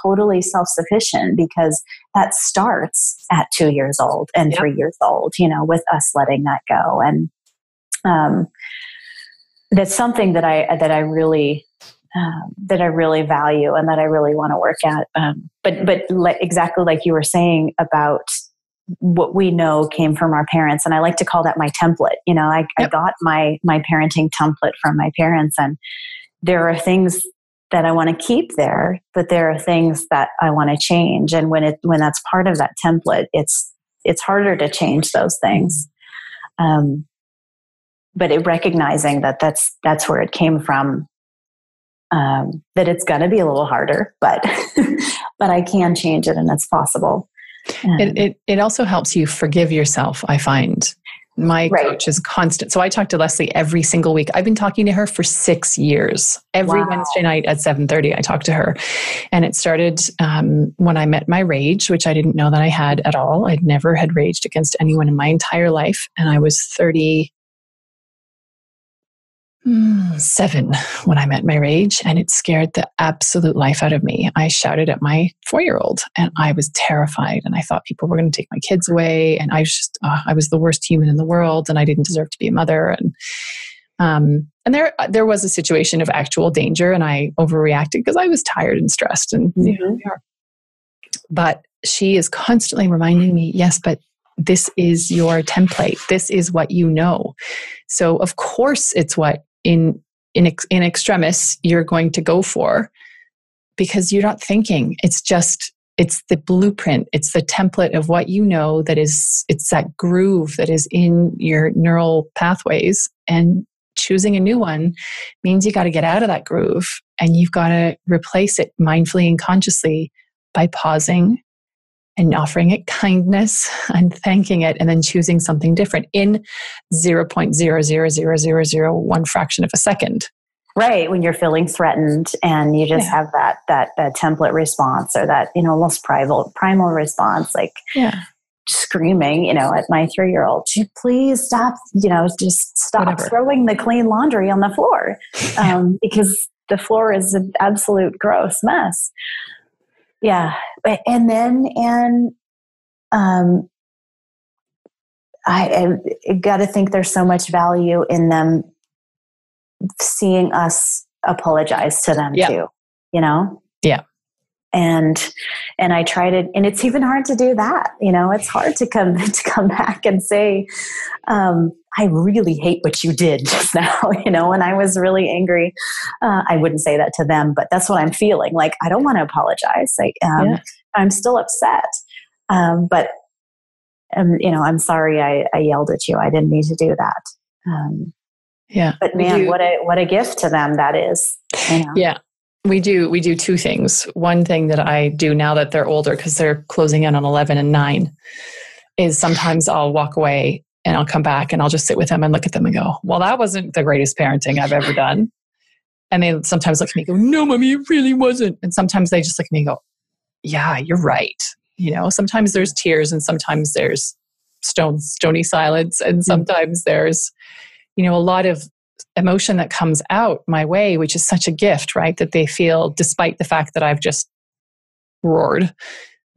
totally self-sufficient because that starts at 2 years old and 3 years old, with us letting that go. And that's something that I really value and that I really want to work at. But exactly like you were saying about what we know came from our parents. And I like to call that my template. I got my parenting template from my parents, and there are things that I want to keep there, but there are things that I want to change. And when that's part of that template, it's harder to change those things. But recognizing that that's where it came from, that it's going to be a little harder, but but I can change it, and it's possible. It also helps you forgive yourself, I find. My coach is constant. So I talk to Leslie every single week. I've been talking to her for 6 years. Every Wednesday night at 7:30, I talk to her. And it started when I met my rage, which I didn't know that I had at all. I'd never had raged against anyone in my entire life. And I was 37 when I met my rage, and it scared the absolute life out of me. I shouted at my 4-year-old, and I was terrified, and I thought people were going to take my kids away, and I was the worst human in the world, and I didn't deserve to be a mother. And there was a situation of actual danger, and I overreacted because I was tired and stressed, and but she is constantly reminding me, yes, but this is your template. This is what you know. So of course it's what in extremis you're going to go for, because you're not thinking. It's the blueprint. It's the template of what you know it's that groove that is in your neural pathways, and choosing a new one means you got to get out of that groove, and you've got to replace it mindfully and consciously by pausing and offering it kindness and thanking it, and then choosing something different in 0.00001 fraction of a second. Right. When you're feeling threatened and you just have that template response, or that, almost primal response, like screaming, at my 3-year-old, please stop, just stop throwing the clean laundry on the floor, because the floor is an absolute gross mess. Yeah. I got to think there's so much value in them seeing us apologize to them too, Yeah. And I tried it, and it's even hard to do that. It's hard to come back and say, I really hate what you did just now, and I was really angry. I wouldn't say that to them, but that's what I'm feeling. Like, I don't want to apologize. I'm still upset. But I'm sorry I yelled at you. I didn't need to do that. But man, what a gift to them that is. Yeah. We do two things. One thing that I do now that they're older, because they're closing in on 11 and 9, is sometimes I'll walk away and I'll come back and I'll just sit with them and look at them and go, well, that wasn't the greatest parenting I've ever done. And they sometimes look at me and go, no, mommy, it really wasn't. And sometimes they just look at me and go, yeah, you're right. Sometimes there's tears, and sometimes there's stony silence. And sometimes there's, a lot of emotion that comes out my way, which is such a gift, right? That they feel, despite the fact that I've just roared,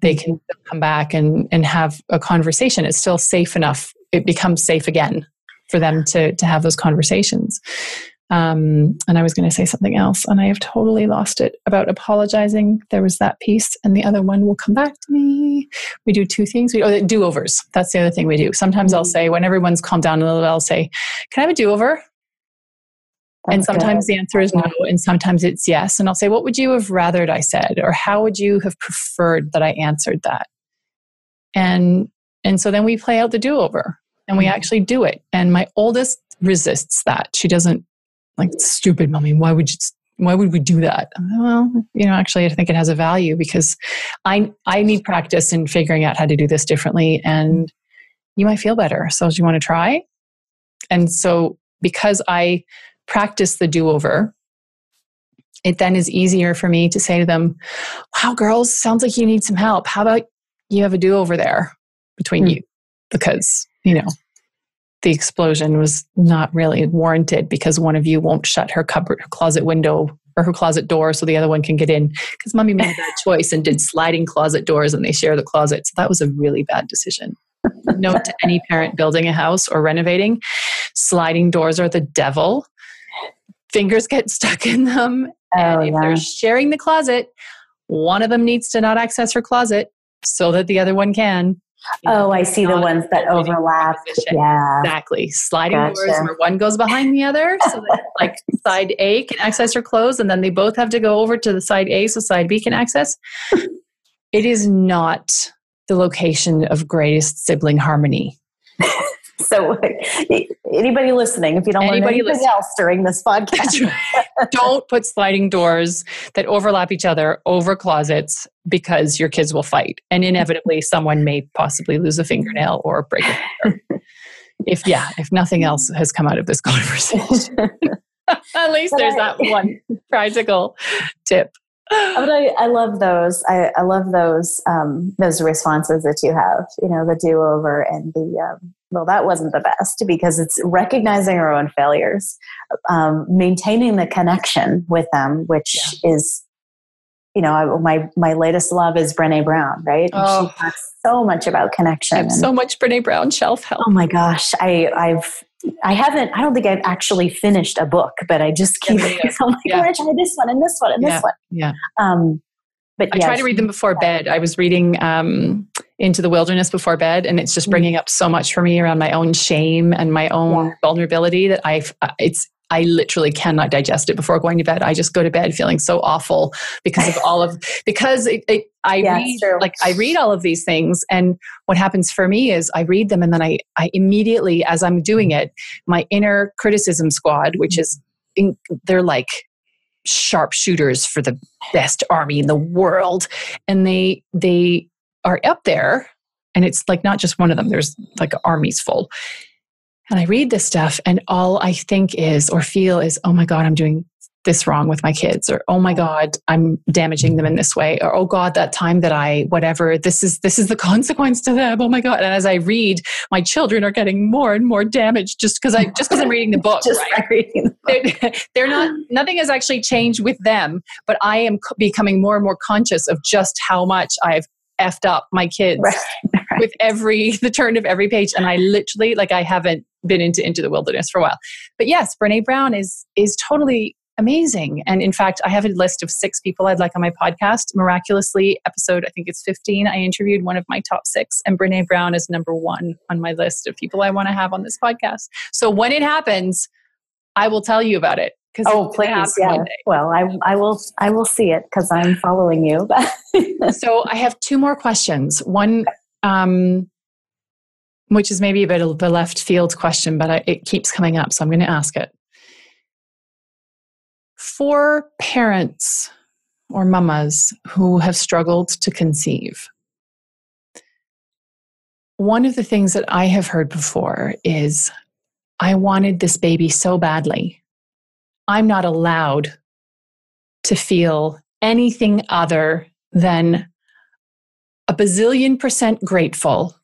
they can come back and have a conversation. It's still safe enough. It becomes safe again for them to have those conversations. And I was going to say something else, and I have totally lost it about apologizing. There was that piece, and the other one will come back to me. We do two things. Do-overs. That's the other thing we do. Sometimes I'll say, when everyone's calmed down a little, I'll say, can I have a do-over? And sometimes the answer is no, and sometimes it's yes. And I'll say, what would you have rathered I said? Or how would you have preferred that I answered that? And so then we play out the do-over, and we actually do it. And my oldest resists that. She doesn't, like, stupid, mommy, why would we do that? Well, actually, I think it has a value, because I need practice in figuring out how to do this differently, and you might feel better. So do you want to try? And so because I practice the do-over, it then is easier for me to say to them, wow, girls, sounds like you need some help. How about you have a do-over there between you? Because, the explosion was not really warranted, because one of you won't shut her closet window or her closet door so the other one can get in, because mommy made that choice and did sliding closet doors, and they share the closet. So that was a really bad decision. Note to any parent building a house or renovating, sliding doors are the devil. Fingers get stuck in them. And if they're sharing the closet, one of them needs to not access her closet so that the other one can. I see the ones that overlap. Yeah. Exactly. Sliding doors where one goes behind the other, so that like side A can access her clothes, and then they both have to go over to the side A so side B can access. It is not the location of greatest sibling harmony. So anybody listening, if you don't learn anything else during this podcast, don't put sliding doors that overlap each other over closets, because your kids will fight. And inevitably someone may possibly lose a fingernail or break a finger. If nothing else has come out of this conversation. At least there's that one practical tip. But I love those. I love those responses that you have. The do-over and the well, that wasn't the best, because it's recognizing our own failures, maintaining the connection with them, which is, my latest love is Brené Brown, right? And she talks so much about connection. I have so much Brené Brown shelf help. Oh my gosh, I don't think I've actually finished a book, but I just keep, I'm like, I'm going to try this one and this one and this one. Yeah. But I try to read them before bed. I was reading Into the Wilderness before bed, and it's just bringing up so much for me around my own shame and my own vulnerability that I literally cannot digest it before going to bed. I just go to bed feeling so awful because of I read all of these things, and what happens for me is I read them, and then I immediately, as I'm doing it, my inner criticism squad, which is they're like sharpshooters for the best army in the world, and they are up there, and it's like not just one of them, there's like armies full. And I read this stuff, and all I think is or feel is, oh my God, I'm doing this wrong with my kids, or oh my God, I'm damaging them in this way, or oh God, that time that whatever, this is the consequence to them. Oh my God. And as I read, my children are getting more and more damaged just because I'm reading the book. They're not, nothing has actually changed with them, but I am becoming more and more conscious of just how much I've effed up my kids with the turn of every page. And I literally, I haven't been into the wilderness for a while. But yes, Brené Brown is totally amazing. And in fact, I have a list of 6 people I'd like on my podcast. Miraculously, episode, I think it's 15, I interviewed one of my top 6, and Brené Brown is number 1 on my list of people I want to have on this podcast. So when it happens, I will tell you about it. Oh, please. Yeah. Well, I will see it because I'm following you. So I have 2 more questions. One, which is maybe a bit of a left field question, but it keeps coming up, so I'm going to ask it. For parents or mamas who have struggled to conceive, one of the things that I have heard before is, I wanted this baby so badly. I'm not allowed to feel anything other than a bazillion % grateful,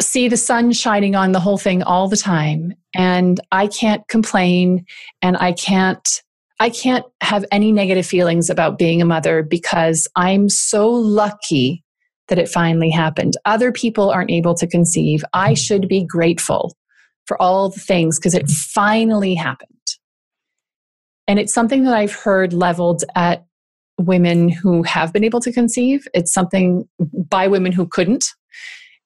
see the sun shining on the whole thing all the time, and I can't complain, and I can't I can't have any negative feelings about being a mother because I'm so lucky that it finally happened. Other people aren't able to conceive. I should be grateful for all the things because it finally happened. And it's something that I've heard leveled at women who have been able to conceive. It's something by women who couldn't.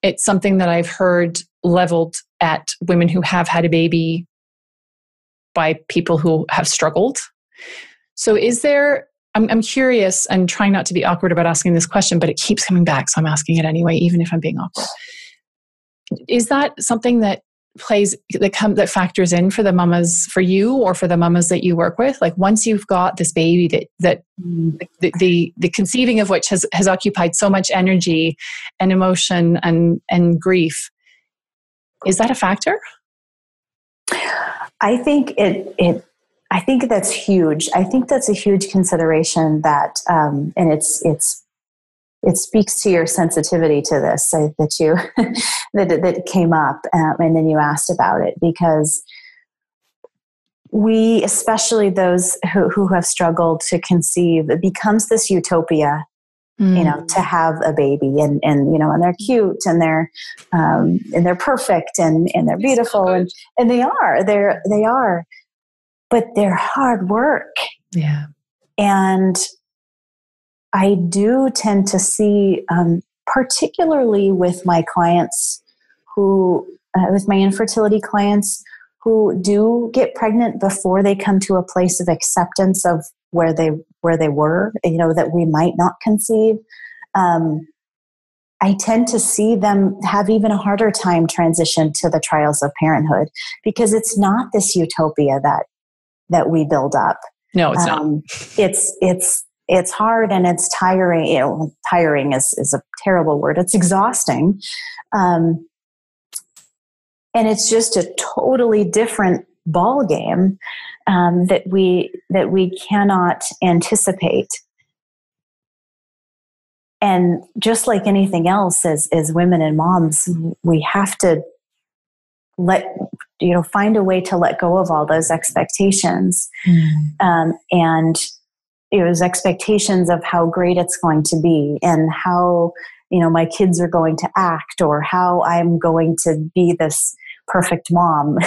It's something that I've heard leveled at women who have had a baby by people who have struggled. So is there, I'm curious and trying not to be awkward about asking this question, but it keeps coming back. So I'm asking it anyway, even if I'm being awkward. Is that something that that factors in for the mamas, for you or for the mamas that you work with? Like once you've got this baby that the conceiving of which has occupied so much energy and emotion and grief, is that a factor? I think I think that's huge. I think that's a huge consideration that, and it speaks to your sensitivity to this that came up, and then you asked about it, because we, especially those who have struggled to conceive, it becomes this utopia, to have a baby, and they're cute and they're perfect and they're beautiful and they are, but they're hard work. Yeah. And I do tend to see, particularly with my clients with my infertility clients who do get pregnant before they come to a place of acceptance of where they were, that we might not conceive. I tend to see them have even a harder time transition to the trials of parenthood, because it's not this utopia that we build up. No, it's not. It's hard and it's tiring. Tiring is a terrible word. It's exhausting. And it's just a totally different ball game that we cannot anticipate. And just like anything else, as women and moms, we have to find a way to let go of all those expectations. And those expectations of how great it's going to be and how, my kids are going to act, or how I'm going to be this perfect mom,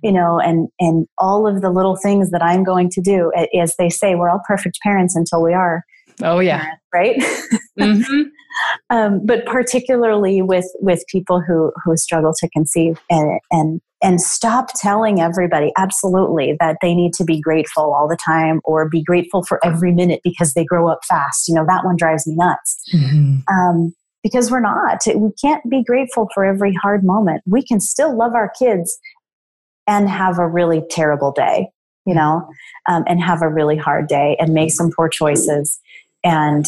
and all of the little things that I'm going to do. As they say, we're all perfect parents until we are. Oh yeah. Right. Mm-hmm. But particularly with people who struggle to conceive, and stop telling everybody absolutely that they need to be grateful all the time or be grateful for every minute because they grow up fast. That one drives me nuts. Mm-hmm. Because we're not. We can't be grateful for every hard moment. We can still love our kids and have a really terrible day, and have a really hard day and make some poor choices, and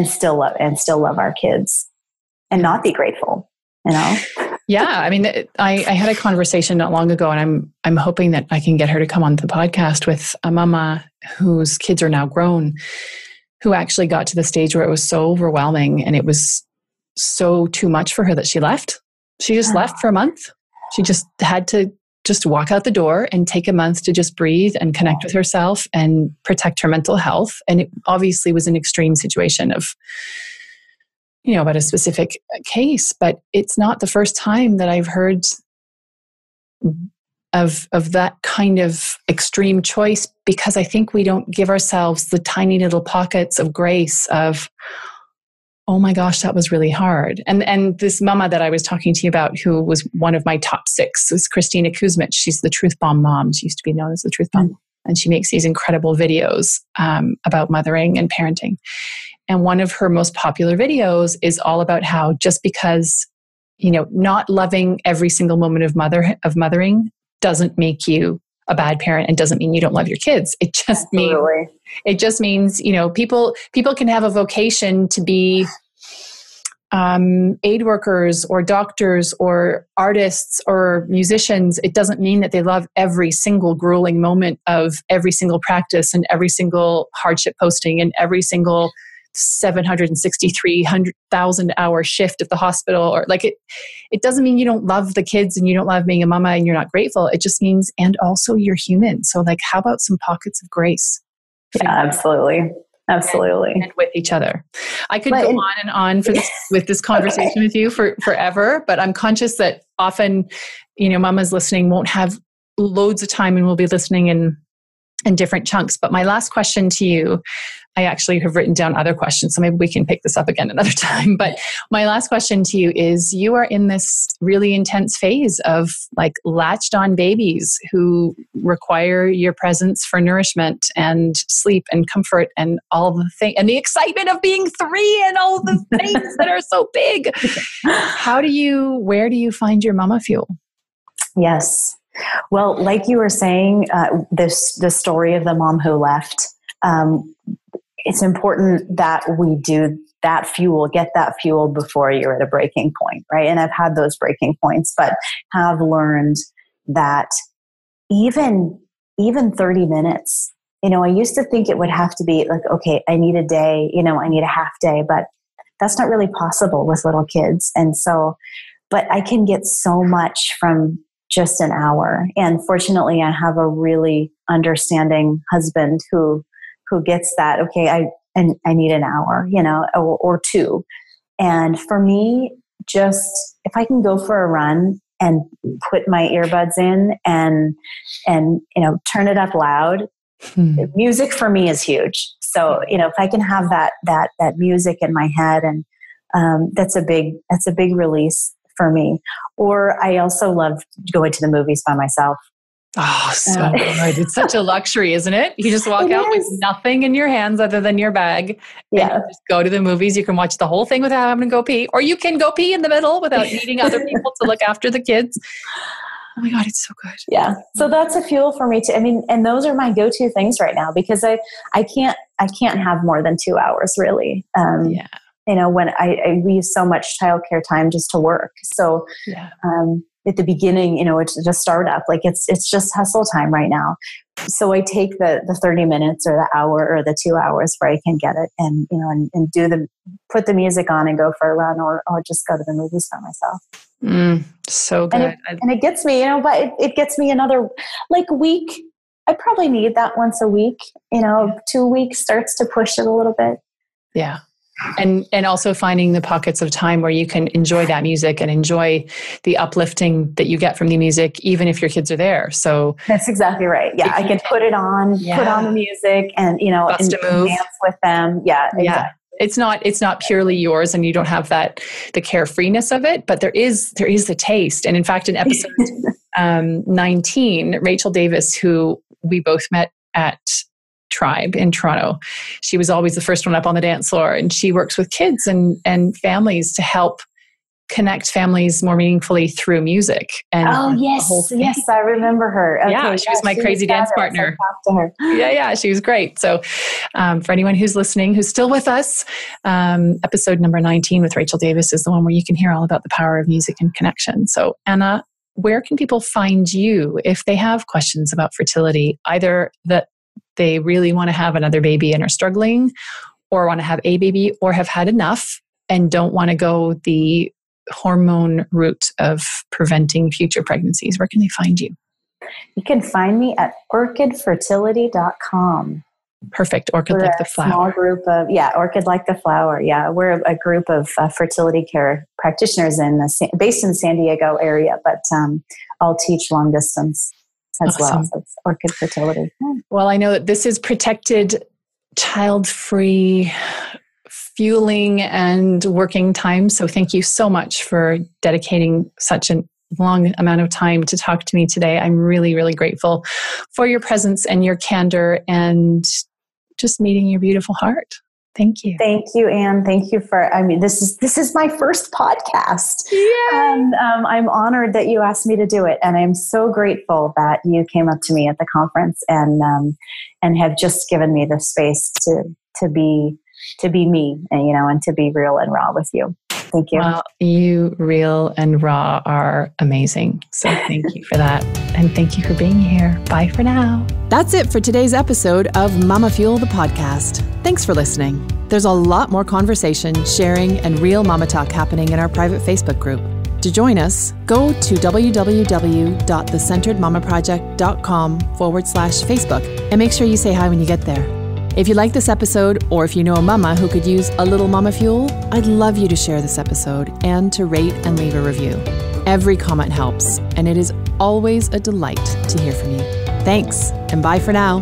still love our kids and not be grateful, Yeah, I mean, I had a conversation not long ago, and I'm hoping that I can get her to come on the podcast, with a mama whose kids are now grown, who actually got to the stage where it was so overwhelming and it was so too much for her that she left. She just left for a month. She just had to just walk out the door and take a month to just breathe and connect with herself and protect her mental health. And it obviously was an extreme situation of, about a specific case, but it's not the first time that I've heard of that kind of extreme choice, because I think we don't give ourselves the tiny little pockets of grace of, oh my gosh, that was really hard. And this mama that I was talking to you about, who was one of my top 6, was Christina Kuzmich. She's the Truth Bomb mom. She used to be known as the Truth Bomb. And she makes these incredible videos about mothering and parenting. And one of her most popular videos is all about how just because, not loving every single moment of mothering doesn't make you a bad parent, and doesn't mean you don't love your kids. It just means, people can have a vocation to be aid workers or doctors or artists or musicians. It doesn't mean that they love every single grueling moment of every single practice and every single hardship posting and every single 763,000 hour shift at the hospital, or like it doesn't mean you don't love the kids and you don't love being a mama and you're not grateful. It just means, and also you're human. So like, how about some pockets of grace? Yeah, absolutely. Absolutely. And with each other. I could go on and on with this conversation with you forever, but I'm conscious that often, mamas listening won't have loads of time and will be listening in different chunks. But my last question to you, I actually have written down other questions, so maybe we can pick this up again another time. But my last question to you is, you are in this really intense phase of like latched on babies who require your presence for nourishment and sleep and comfort and all of the things, and the excitement of being 3 and all the things that are so big. Where do you find your mama fuel? Yes. Well, like you were saying, the story of the mom who left, it's important that we do that fuel, get that fuel before you're at a breaking point, right? And I've had those breaking points, but have learned that even 30 minutes, I used to think it would have to be like, okay, I need a day, I need a half day, but that's not really possible with little kids. And so, but I can get so much from just an hour. And fortunately, I have a really understanding husband who gets that, okay, I need an hour, or 2. And for me, just if I can go for a run and put my earbuds in and turn it up loud, music for me is huge. So, if I can have that music in my head, and that's a big release for me. Or I also love going to the movies by myself. Oh, so good. It's such a luxury, isn't it? You just walk out with nothing in your hands other than your bag. Yeah. And you just go to the movies. You can watch the whole thing without having to go pee, or you can go pee in the middle without needing other people to look after the kids. Oh my God, it's so good. Yeah. So that's a fuel for me too. I mean, and those are my go-to things right now, because I can't have more than 2 hours really. When we use so much childcare time just to work. So, at the beginning, it's a startup, like it's just hustle time right now. So I take the 30 minutes or the hour or the 2 hours where I can get it and put the music on and go for a run or just go to the movies by myself. So good. And it gets me, but it gets me another week. I probably need that once a week, 2 weeks starts to push it a little bit. Yeah. And also finding the pockets of time where you can enjoy that music and enjoy the uplifting that you get from the music, even if your kids are there. So that's exactly right. Yeah. I can put it on, put on the music and, bust a move. Dance with them. Yeah. Exactly. Yeah. It's not purely yours and you don't have the carefreeness of it, but there is the taste. And in fact, in episode 19, Rachel Davis, who we both met at Tribe in Toronto, she was always the first one up on the dance floor, and she works with kids and families to help connect families more meaningfully through music. And yes, I remember her. Okay, she was my crazy dance partner. To her. Yeah, she was great. So for anyone who's listening, who's still with us, episode number 19 with Rachel Davis is the one where you can hear all about the power of music and connection. So Anna, where can people find you if they have questions about fertility, either that they really want to have another baby and are struggling, or want to have a baby, or have had enough and don't want to go the hormone route of preventing future pregnancies? Where can they find you? You can find me at orchidfertility.com. Perfect. Orchid Like the Flower. Small group of, Orchid Like the Flower. Yeah, we're a group of fertility care practitioners based in the San Diego area, but I'll teach long distance as well. So it's Orchid Fertility. Well, I know that this is protected, child-free, fueling and working time. So thank you so much for dedicating such a long amount of time to talk to me today. I'm really, really grateful for your presence and your candor and just meeting your beautiful heart. Thank you. Thank you, Anne. Thank you this is my first podcast. Yeah. And I'm honored that you asked me to do it. And I'm so grateful that you came up to me at the conference and have just given me the space to be me and to be real and raw with you. Thank you. Well, you real and raw are amazing. So thank you for that. And thank you for being here. Bye for now. That's it for today's episode of MamaFuel, the podcast. Thanks for listening. There's a lot more conversation, sharing, and real mama talk happening in our private Facebook group. To join us, go to www.thecenteredmamaproject.com/Facebook and make sure you say hi when you get there. If you like this episode, or if you know a mama who could use a little mama fuel, I'd love you to share this episode and to rate and leave a review. Every comment helps, and it is always a delight to hear from you. Thanks, and bye for now.